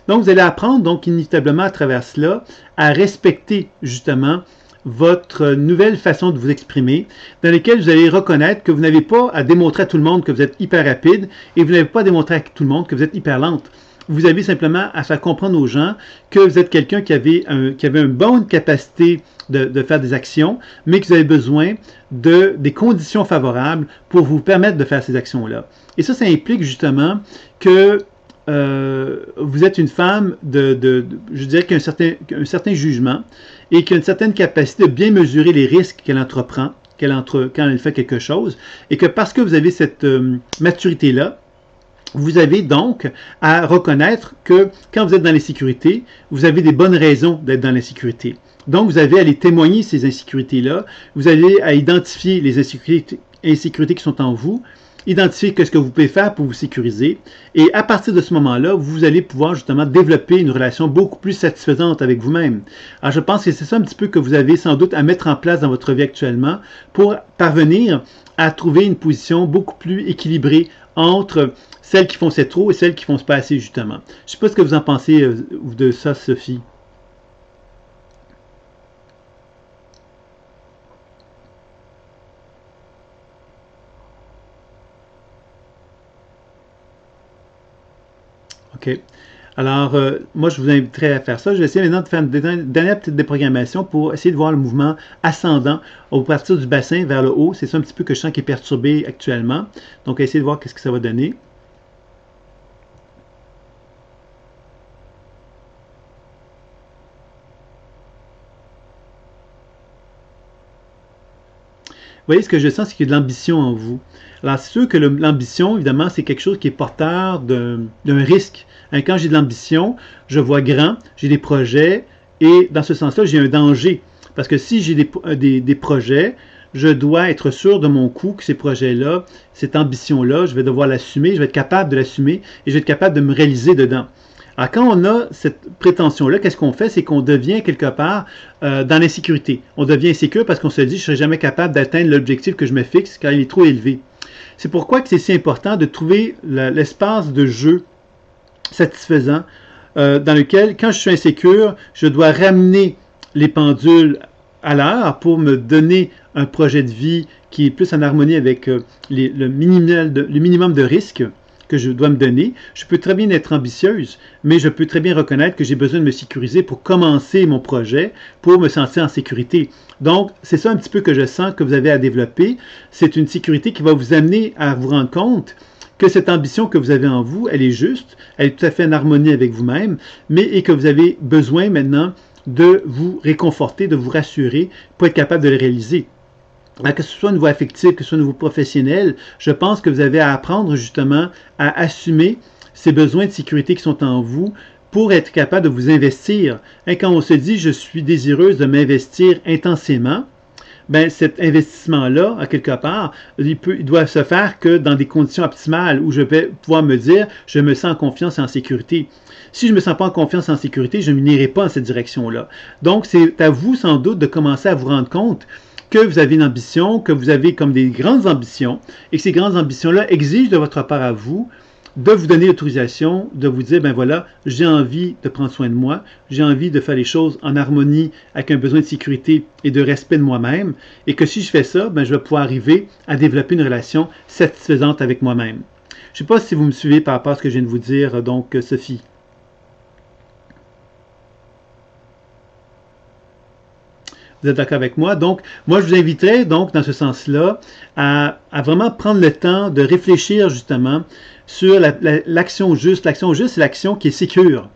Donc, vous allez apprendre, donc, inévitablement à travers cela, à respecter, justement, votre nouvelle façon de vous exprimer, dans laquelle vous allez reconnaître que vous n'avez pas à démontrer à tout le monde que vous êtes hyper rapide et vous n'avez pas à démontrer à tout le monde que vous êtes hyper lente. Vous avez simplement à faire comprendre aux gens que vous êtes quelqu'un qui avait une bonne capacité de faire des actions, mais que vous avez besoin des conditions favorables pour vous permettre de faire ces actions-là. Et ça implique justement que vous êtes une femme je dirais, qui a un certain jugement et qui a une certaine capacité de bien mesurer les risques qu'elle entreprend quand elle fait quelque chose, et que parce que vous avez cette maturité-là, vous avez donc à reconnaître que quand vous êtes dans l'insécurité, vous avez des bonnes raisons d'être dans l'insécurité. Donc, vous avez à aller témoigner ces insécurités-là, vous allez à identifier les insécurités qui sont en vous, identifier ce que vous pouvez faire pour vous sécuriser, et à partir de ce moment-là, vous allez pouvoir justement développer une relation beaucoup plus satisfaisante avec vous-même. Alors, je pense que c'est ça un petit peu que vous avez sans doute à mettre en place dans votre vie actuellement pour parvenir à trouver une position beaucoup plus équilibrée entre celles qui font c'est trop et celles qui font pas assez, justement. Je ne sais pas ce que vous en pensez de ça, Sophie. OK. Alors, moi, je vous inviterai à faire ça. Je vais essayer maintenant de faire une dernière petite déprogrammation pour essayer de voir le mouvement ascendant au partir du bassin vers le haut. C'est ça un petit peu que je sens qui est perturbé actuellement. Donc, essayer de voir qu'est-ce que ça va donner. Vous voyez, ce que je sens, c'est qu'il y a de l'ambition en vous. Alors, c'est sûr que l'ambition, évidemment, c'est quelque chose qui est porteur d'un risque. Hein, quand j'ai de l'ambition, je vois grand, j'ai des projets, et dans ce sens-là, j'ai un danger. Parce que si j'ai des projets, je dois être sûr de mon coup que ces projets-là, cette ambition-là, je vais devoir l'assumer, je vais être capable de l'assumer, et je vais être capable de me réaliser dedans. Alors, quand on a cette prétention-là, qu'est-ce qu'on fait? C'est qu'on devient quelque part dans l'insécurité. On devient insécure parce qu'on se dit « je ne serai jamais capable d'atteindre l'objectif que je me fixe car il est trop élevé ». C'est pourquoi que c'est si important de trouver l'espace de jeu satisfaisant dans lequel, quand je suis insécure, je dois ramener les pendules à l'heure pour me donner un projet de vie qui est plus en harmonie avec le minimum de risques que je dois me donner. Je peux très bien être ambitieuse, mais je peux très bien reconnaître que j'ai besoin de me sécuriser pour commencer mon projet, pour me sentir en sécurité. Donc, c'est ça un petit peu que je sens que vous avez à développer. C'est une sécurité qui va vous amener à vous rendre compte que cette ambition que vous avez en vous, elle est juste, elle est tout à fait en harmonie avec vous-même, et que vous avez besoin maintenant de vous réconforter, de vous rassurer pour être capable de le réaliser. Que ce soit au niveau affectif, que ce soit au niveau professionnel, je pense que vous avez à apprendre justement à assumer ces besoins de sécurité qui sont en vous pour être capable de vous investir. Et quand on se dit « je suis désireuse de m'investir intensément », ben cet investissement-là, à quelque part, il doit se faire que dans des conditions optimales où je vais pouvoir me dire « je me sens en confiance et en sécurité ». Si je ne me sens pas en confiance et en sécurité, je n'irai pas dans cette direction-là. Donc, c'est à vous sans doute de commencer à vous rendre compte que vous avez une ambition, que vous avez comme des grandes ambitions, et que ces grandes ambitions-là exigent de votre part à vous de vous donner l'autorisation, de vous dire, ben voilà, j'ai envie de prendre soin de moi, j'ai envie de faire les choses en harmonie avec un besoin de sécurité et de respect de moi-même, et que si je fais ça, ben je vais pouvoir arriver à développer une relation satisfaisante avec moi-même. Je ne sais pas si vous me suivez par rapport à ce que je viens de vous dire, donc Sophie. Vous êtes d'accord avec moi? Donc, moi, je vous inviterais, donc, dans ce sens-là, à vraiment prendre le temps de réfléchir, justement, sur l'action juste. L'action juste, c'est l'action qui est sécure,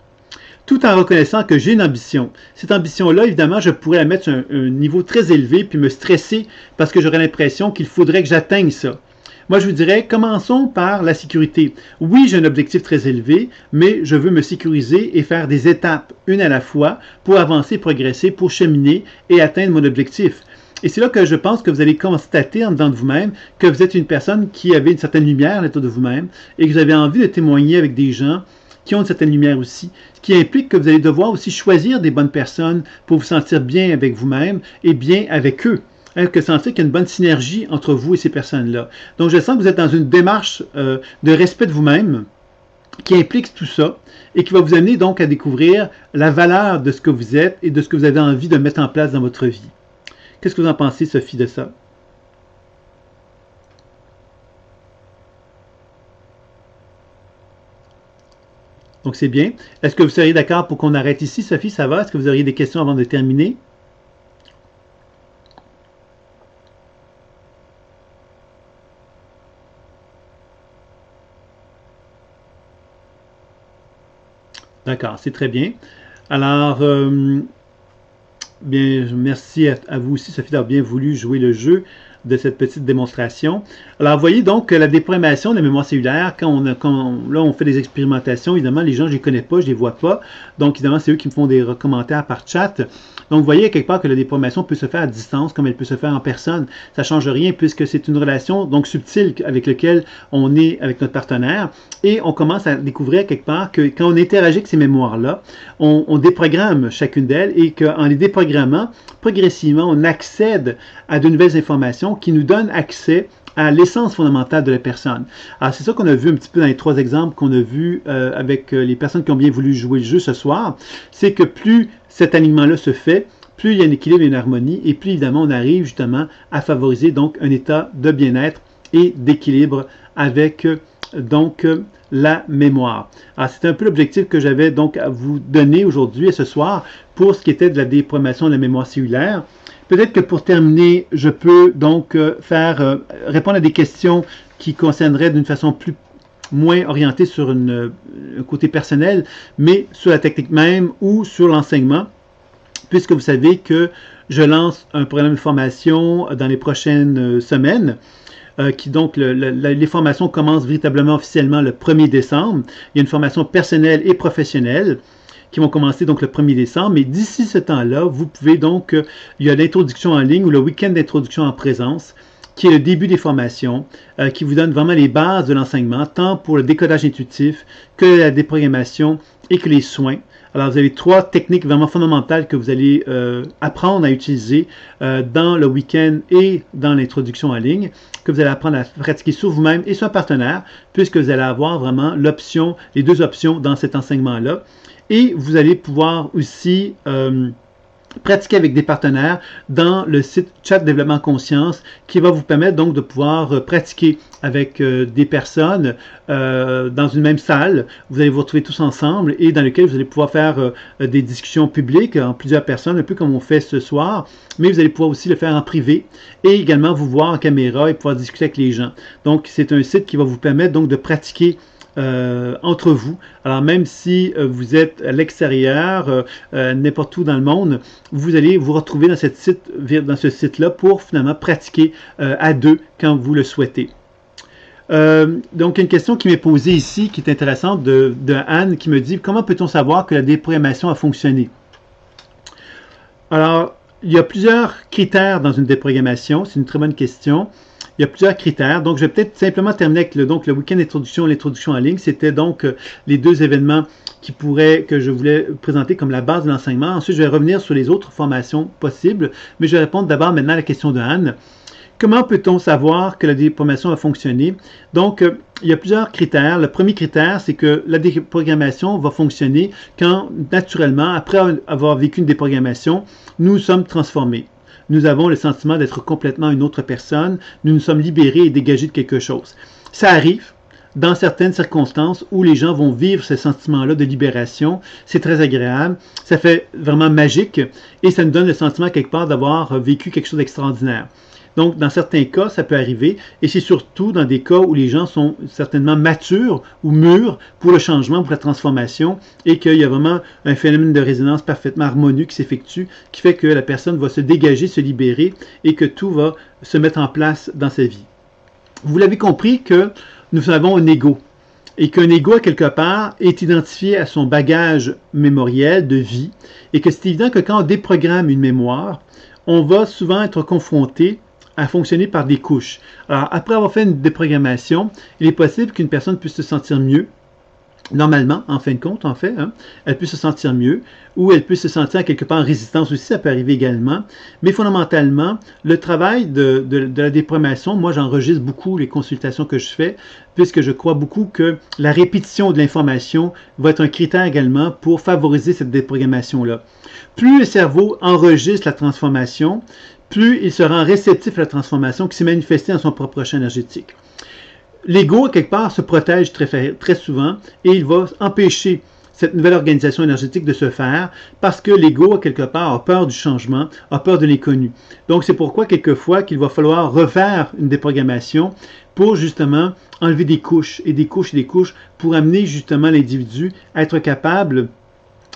tout en reconnaissant que j'ai une ambition. Cette ambition-là, évidemment, je pourrais la mettre sur un niveau très élevé, puis me stresser, parce que j'aurais l'impression qu'il faudrait que j'atteigne ça. Moi, je vous dirais, commençons par la sécurité. Oui, j'ai un objectif très élevé, mais je veux me sécuriser et faire des étapes, une à la fois, pour avancer, progresser, pour cheminer et atteindre mon objectif. Et c'est là que je pense que vous allez constater en dedans de vous-même que vous êtes une personne qui avait une certaine lumière à l'intérieur de vous-même et que vous avez envie de témoigner avec des gens qui ont une certaine lumière aussi, ce qui implique que vous allez devoir aussi choisir des bonnes personnes pour vous sentir bien avec vous-même et bien avec eux. Que sentir qu'il y a une bonne synergie entre vous et ces personnes-là. Donc, je sens que vous êtes dans une démarche de respect de vous-même qui implique tout ça et qui va vous amener donc à découvrir la valeur de ce que vous êtes et de ce que vous avez envie de mettre en place dans votre vie. Qu'est-ce que vous en pensez, Sophie, de ça? Donc, c'est bien. Est-ce que vous seriez d'accord pour qu'on arrête ici, Sophie? Ça va? Est-ce que vous auriez des questions avant de terminer? D'accord, c'est très bien. Alors, bien, merci à vous aussi, Sophie, d'avoir bien voulu jouer le jeu de cette petite démonstration. Alors, vous voyez donc la déprogrammation de la mémoire cellulaire, là, on fait des expérimentations, évidemment, les gens, je ne les connais pas, je ne les vois pas. Donc, évidemment, c'est eux qui me font des commentaires par chat. Donc, vous voyez quelque part que la déprogrammation peut se faire à distance, comme elle peut se faire en personne. Ça ne change rien puisque c'est une relation donc subtile avec laquelle on est avec notre partenaire. Et on commence à découvrir quelque part que quand on interagit avec ces mémoires-là, on déprogramme chacune d'elles et qu'en les déprogrammant, progressivement, on accède à de nouvelles informations qui nous donnent accès à l'essence fondamentale de la personne. Alors, c'est ça qu'on a vu un petit peu dans les 3 exemples qu'on a vus avec les personnes qui ont bien voulu jouer le jeu ce soir. C'est que plus cet alignement-là se fait, plus il y a un équilibre et une harmonie, et plus évidemment on arrive justement à favoriser donc un état de bien-être et d'équilibre avec donc la mémoire. Alors, c'est un peu l'objectif que j'avais donc à vous donner aujourd'hui et ce soir pour ce qui était de la déprogrammation de la mémoire cellulaire. Peut-être que pour terminer, je peux donc répondre à des questions qui concerneraient d'une façon moins orientée sur un côté personnel, mais sur la technique même ou sur l'enseignement, puisque vous savez que je lance un programme de formation dans les prochaines semaines. Qui donc, les formations commencent véritablement officiellement le 1er décembre. Il y a une formation personnelle et professionnelle qui vont commencer donc le 1er décembre. Mais d'ici ce temps-là, vous pouvez donc, il y a l'introduction en ligne ou le week-end d'introduction en présence, qui est le début des formations, qui vous donne vraiment les bases de l'enseignement, tant pour le décodage intuitif que la déprogrammation et que les soins. Alors, vous avez 3 techniques vraiment fondamentales que vous allez apprendre à utiliser dans le week-end et dans l'introduction en ligne, que vous allez apprendre à pratiquer sur vous-même et sur un partenaire, puisque vous allez avoir vraiment l'option, les 2 options dans cet enseignement-là. Et vous allez pouvoir aussi pratiquer avec des partenaires dans le site Chat Développement Conscience qui va vous permettre donc de pouvoir pratiquer avec des personnes dans une même salle. Vous allez vous retrouver tous ensemble et dans lequel vous allez pouvoir faire des discussions publiques en plusieurs personnes, un peu comme on fait ce soir, mais vous allez pouvoir aussi le faire en privé et également vous voir en caméra et pouvoir discuter avec les gens. Donc, c'est un site qui va vous permettre donc de pratiquer entre vous. Alors même si vous êtes à l'extérieur, n'importe où dans le monde, vous allez vous retrouver dans ce site-là pour finalement pratiquer à 2 quand vous le souhaitez. Donc, une question qui m'est posée ici, qui est intéressante, de Anne, qui me dit « Comment peut-on savoir que la déprogrammation a fonctionné? » Alors, il y a plusieurs critères dans une déprogrammation. C'est une très bonne question. Il y a plusieurs critères. Donc, je vais peut-être simplement terminer avec le week-end d'introduction et l'introduction en ligne. C'était donc les 2 événements que je voulais présenter comme la base de l'enseignement. Ensuite, je vais revenir sur les autres formations possibles, mais je vais répondre d'abord maintenant à la question de Anne. Comment peut-on savoir que la déprogrammation a fonctionné? Donc, il y a plusieurs critères. Le premier critère, c'est que la déprogrammation va fonctionner quand, naturellement, après avoir vécu une déprogrammation, nous sommes transformés. Nous avons le sentiment d'être complètement une autre personne. Nous nous sommes libérés et dégagés de quelque chose. Ça arrive dans certaines circonstances où les gens vont vivre ce sentiment-là de libération. C'est très agréable. Ça fait vraiment magique et ça nous donne le sentiment quelque part d'avoir vécu quelque chose d'extraordinaire. Donc, dans certains cas, ça peut arriver, et c'est surtout dans des cas où les gens sont certainement matures ou mûrs pour le changement, pour la transformation, et qu'il y a vraiment un phénomène de résonance parfaitement harmonieux qui s'effectue, qui fait que la personne va se dégager, se libérer, et que tout va se mettre en place dans sa vie. Vous l'avez compris que nous avons un ego, et qu'un ego, quelque part, est identifié à son bagage mémoriel de vie, et que c'est évident que quand on déprogramme une mémoire, on va souvent être confronté à fonctionner par des couches. Alors, après avoir fait une déprogrammation, il est possible qu'une personne puisse se sentir mieux, normalement, en fin de compte, elle peut se sentir mieux, ou elle peut se sentir quelque part en résistance aussi, ça peut arriver également. Mais fondamentalement, le travail de la déprogrammation, moi j'enregistre beaucoup les consultations que je fais, puisque je crois beaucoup que la répétition de l'information va être un critère également pour favoriser cette déprogrammation-là. Plus le cerveau enregistre la transformation, plus il se rend réceptif à la transformation qui s'est manifestée dans son propre champ énergétique. L'ego, quelque part, se protège très souvent et il va empêcher cette nouvelle organisation énergétique de se faire parce que l'ego, quelque part, a peur du changement, a peur de l'inconnu. Donc, c'est pourquoi, quelquefois, qu'il va falloir refaire une déprogrammation pour, justement, enlever des couches et des couches et des couches pour amener, justement, l'individu à être capable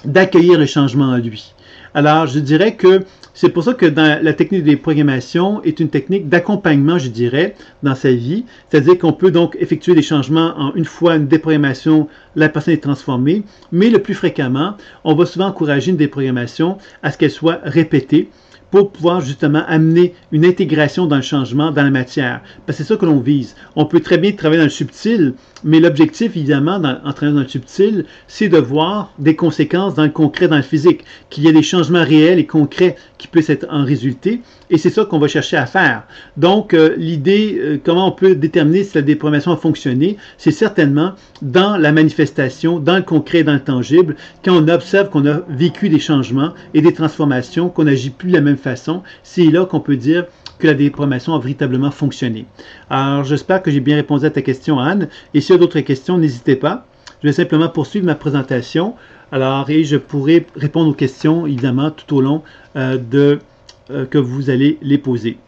d'accueillir le changement en lui. Alors, je dirais que c'est pour ça que dans la technique de déprogrammation est une technique d'accompagnement, je dirais, dans sa vie. C'est-à-dire qu'on peut donc effectuer des changements en une fois une déprogrammation, la personne est transformée, mais le plus fréquemment, on va souvent encourager une déprogrammation à ce qu'elle soit répétée pour pouvoir justement amener une intégration dans le changement, dans la matière. Parce que c'est ça que l'on vise. On peut très bien travailler dans le subtil, mais l'objectif, évidemment, en travaillant dans le subtil, c'est de voir des conséquences dans le concret, dans le physique, qu'il y ait des changements réels et concrets qui puissent être en résulter. Et c'est ça qu'on va chercher à faire. Donc, l'idée, comment on peut déterminer si la déprogrammation a fonctionné, c'est certainement dans la manifestation, dans le concret, dans le tangible, quand on observe qu'on a vécu des changements et des transformations, qu'on n'agit plus de la même façon, c'est là qu'on peut dire que la déprogrammation a véritablement fonctionné. Alors, j'espère que j'ai bien répondu à ta question, Anne. Et s'il y a d'autres questions, n'hésitez pas. Je vais simplement poursuivre ma présentation. Alors, et je pourrai répondre aux questions, évidemment, tout au long que vous allez les poser.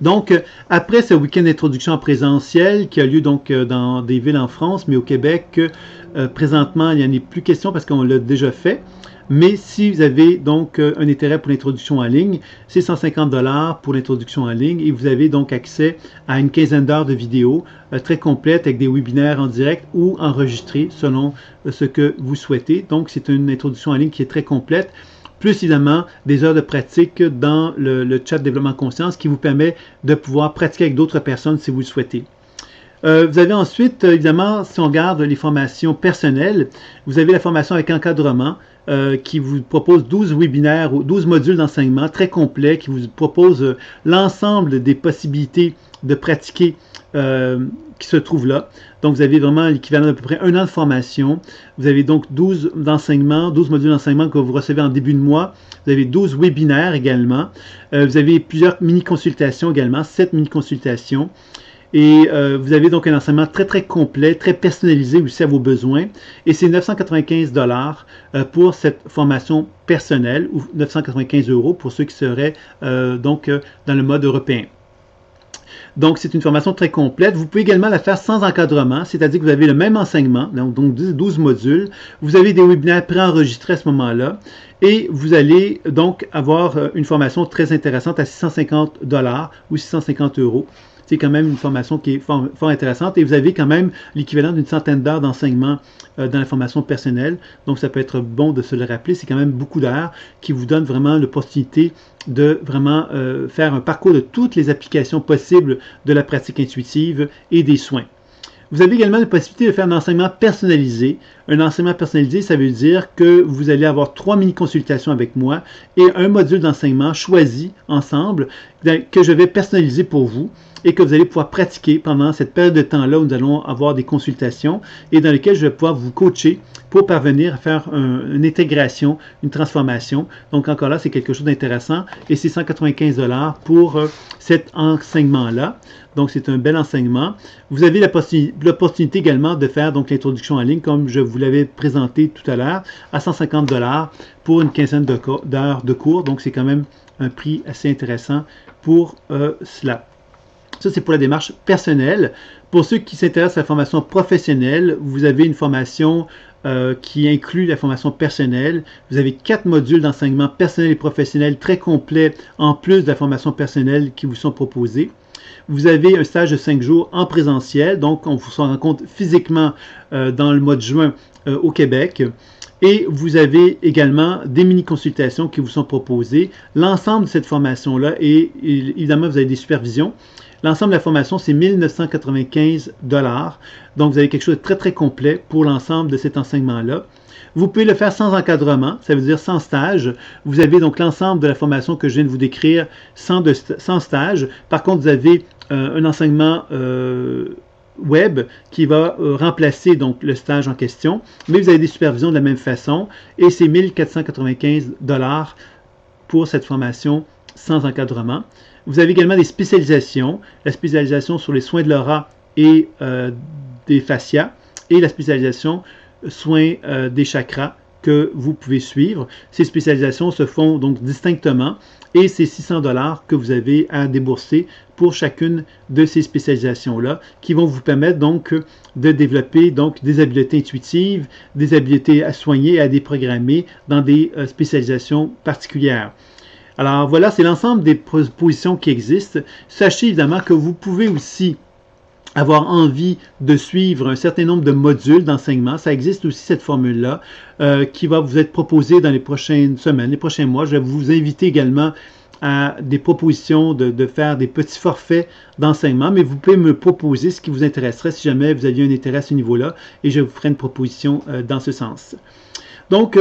Donc, après ce week-end d'introduction en présentiel qui a lieu donc dans des villes en France, mais au Québec, présentement, il n'y en a plus question parce qu'on l'a déjà fait. Mais si vous avez donc un intérêt pour l'introduction en ligne, c'est 150 $ pour l'introduction en ligne et vous avez donc accès à une quinzaine d'heures de vidéos très complètes avec des webinaires en direct ou enregistrés selon ce que vous souhaitez. Donc, c'est une introduction en ligne qui est très complète, plus évidemment des heures de pratique dans le chat développement conscience qui vous permet de pouvoir pratiquer avec d'autres personnes si vous le souhaitez. Vous avez ensuite, évidemment, si on regarde les formations personnelles, vous avez la formation avec encadrement qui vous propose 12 webinaires ou 12 modules d'enseignement très complets qui vous propose l'ensemble des possibilités de pratiquer qui se trouvent là. Donc, vous avez vraiment l'équivalent d'à peu près 1 an de formation. Vous avez donc 12 modules d'enseignement que vous recevez en début de mois. Vous avez 12 webinaires également. Vous avez plusieurs mini-consultations également, 7 mini-consultations. Et vous avez donc un enseignement très très complet, très personnalisé aussi à vos besoins. Et c'est 995 $ pour cette formation personnelle ou 995 € pour ceux qui seraient donc dans le mode européen. Donc, c'est une formation très complète. Vous pouvez également la faire sans encadrement, c'est-à-dire que vous avez le même enseignement, donc 12 modules. Vous avez des webinaires préenregistrés à ce moment-là. Et vous allez donc avoir une formation très intéressante à 650 $ ou 650 €. C'est quand même une formation qui est fort intéressante et vous avez quand même l'équivalent d'une centaine d'heures d'enseignement dans la formation personnelle. Donc, ça peut être bon de se le rappeler. C'est quand même beaucoup d'heures qui vous donnent vraiment l'opportunité de vraiment faire un parcours de toutes les applications possibles de la pratique intuitive et des soins. Vous avez également la possibilité de faire un enseignement personnalisé. Un enseignement personnalisé, ça veut dire que vous allez avoir 3 mini-consultations avec moi et un module d'enseignement choisi ensemble que je vais personnaliser pour vous et que vous allez pouvoir pratiquer pendant cette période de temps-là où nous allons avoir des consultations et dans lesquelles je vais pouvoir vous coacher pour parvenir à faire une intégration, une transformation. Donc encore là, c'est quelque chose d'intéressant et c'est 195 $ pour cet enseignement-là. Donc c'est un bel enseignement. Vous avez l'opportunité également de faire donc l'introduction en ligne comme je vous l'avais présenté tout à l'heure à 150 $ pour une quinzaine d'heures de cours. Donc c'est quand même un prix assez intéressant pour cela. Ça, c'est pour la démarche personnelle. Pour ceux qui s'intéressent à la formation professionnelle, vous avez une formation qui inclut la formation personnelle. Vous avez 4 modules d'enseignement personnel et professionnel très complets en plus de la formation personnelle qui vous sont proposés. Vous avez un stage de 5 jours en présentiel, donc on vous rencontre physiquement dans le mois de juin au Québec. Et vous avez également des mini-consultations qui vous sont proposées. L'ensemble de cette formation-là, et évidemment, vous avez des supervisions. L'ensemble de la formation, c'est 1995 $. Donc, vous avez quelque chose de très, très complet pour l'ensemble de cet enseignement-là. Vous pouvez le faire sans encadrement, ça veut dire sans stage. Vous avez donc l'ensemble de la formation que je viens de vous décrire sans stage. Par contre, vous avez un enseignement web qui va remplacer donc le stage en question, mais vous avez des supervisions de la même façon et c'est 1495 $ pour cette formation sans encadrement. Vous avez également des spécialisations, la spécialisation sur les soins de l'aura et des fascias et la spécialisation soins des chakras que vous pouvez suivre. Ces spécialisations se font donc distinctement et c'est 600 $ que vous avez à débourser pour chacune de ces spécialisations-là qui vont vous permettre donc de développer donc des habiletés intuitives, des habiletés à soigner et à déprogrammer dans des spécialisations particulières. Alors voilà, c'est l'ensemble des propositions qui existent. Sachez évidemment que vous pouvez aussi avoir envie de suivre un certain nombre de modules d'enseignement. Ça existe aussi cette formule-là qui va vous être proposée dans les prochaines semaines, les prochains mois. Je vais vous inviter également à des propositions de faire des petits forfaits d'enseignement, mais vous pouvez me proposer ce qui vous intéresserait si jamais vous aviez un intérêt à ce niveau-là et je vous ferai une proposition dans ce sens. Donc,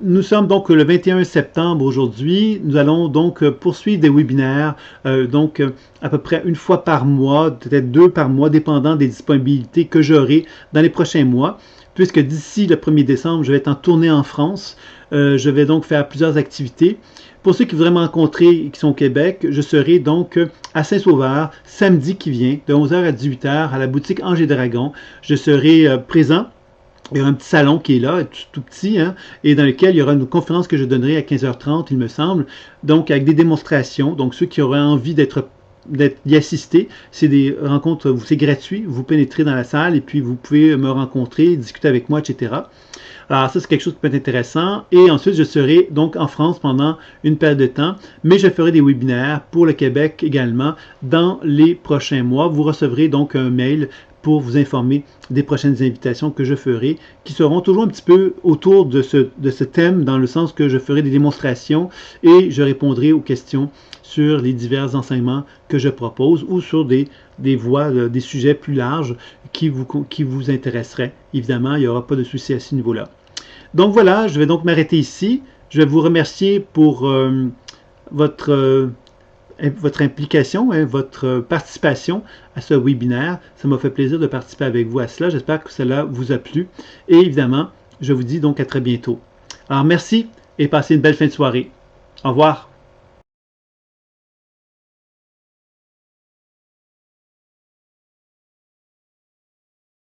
nous sommes donc le 21 septembre aujourd'hui. Nous allons donc poursuivre des webinaires, à peu près une fois par mois, peut-être 2 par mois, dépendant des disponibilités que j'aurai dans les prochains mois. Puisque d'ici le 1er décembre, je vais être en tournée en France. Je vais donc faire plusieurs activités. Pour ceux qui voudraient me rencontrer et qui sont au Québec, je serai donc à Saint-Sauveur samedi qui vient, de 11h à 18h, à la boutique Ange et Dragon. Je serai présent. Il y a un petit salon qui est là, tout petit, hein, et dans lequel il y aura une conférence que je donnerai à 15h30, il me semble, donc avec des démonstrations. Donc ceux qui auraient envie d'y assister, c'est des rencontres, c'est gratuit, vous pénétrez dans la salle et puis vous pouvez me rencontrer, discuter avec moi, etc. Alors ça, c'est quelque chose qui peut être intéressant. Et ensuite, je serai donc en France pendant une période de temps, mais je ferai des webinaires pour le Québec également dans les prochains mois. Vous recevrez donc un mail pour vous informer des prochaines invitations que je ferai, qui seront toujours un petit peu autour de ce thème, dans le sens que je ferai des démonstrations et je répondrai aux questions sur les divers enseignements que je propose ou sur des voies, des sujets plus larges qui vous intéresseraient. Évidemment, il n'y aura pas de souci à ce niveau-là. Donc voilà, je vais donc m'arrêter ici. Je vais vous remercier pour votre implication, votre participation à ce webinaire. Ça m'a fait plaisir de participer avec vous à cela. J'espère que cela vous a plu. Et évidemment, je vous dis donc à très bientôt. Alors merci et passez une belle fin de soirée. Au revoir.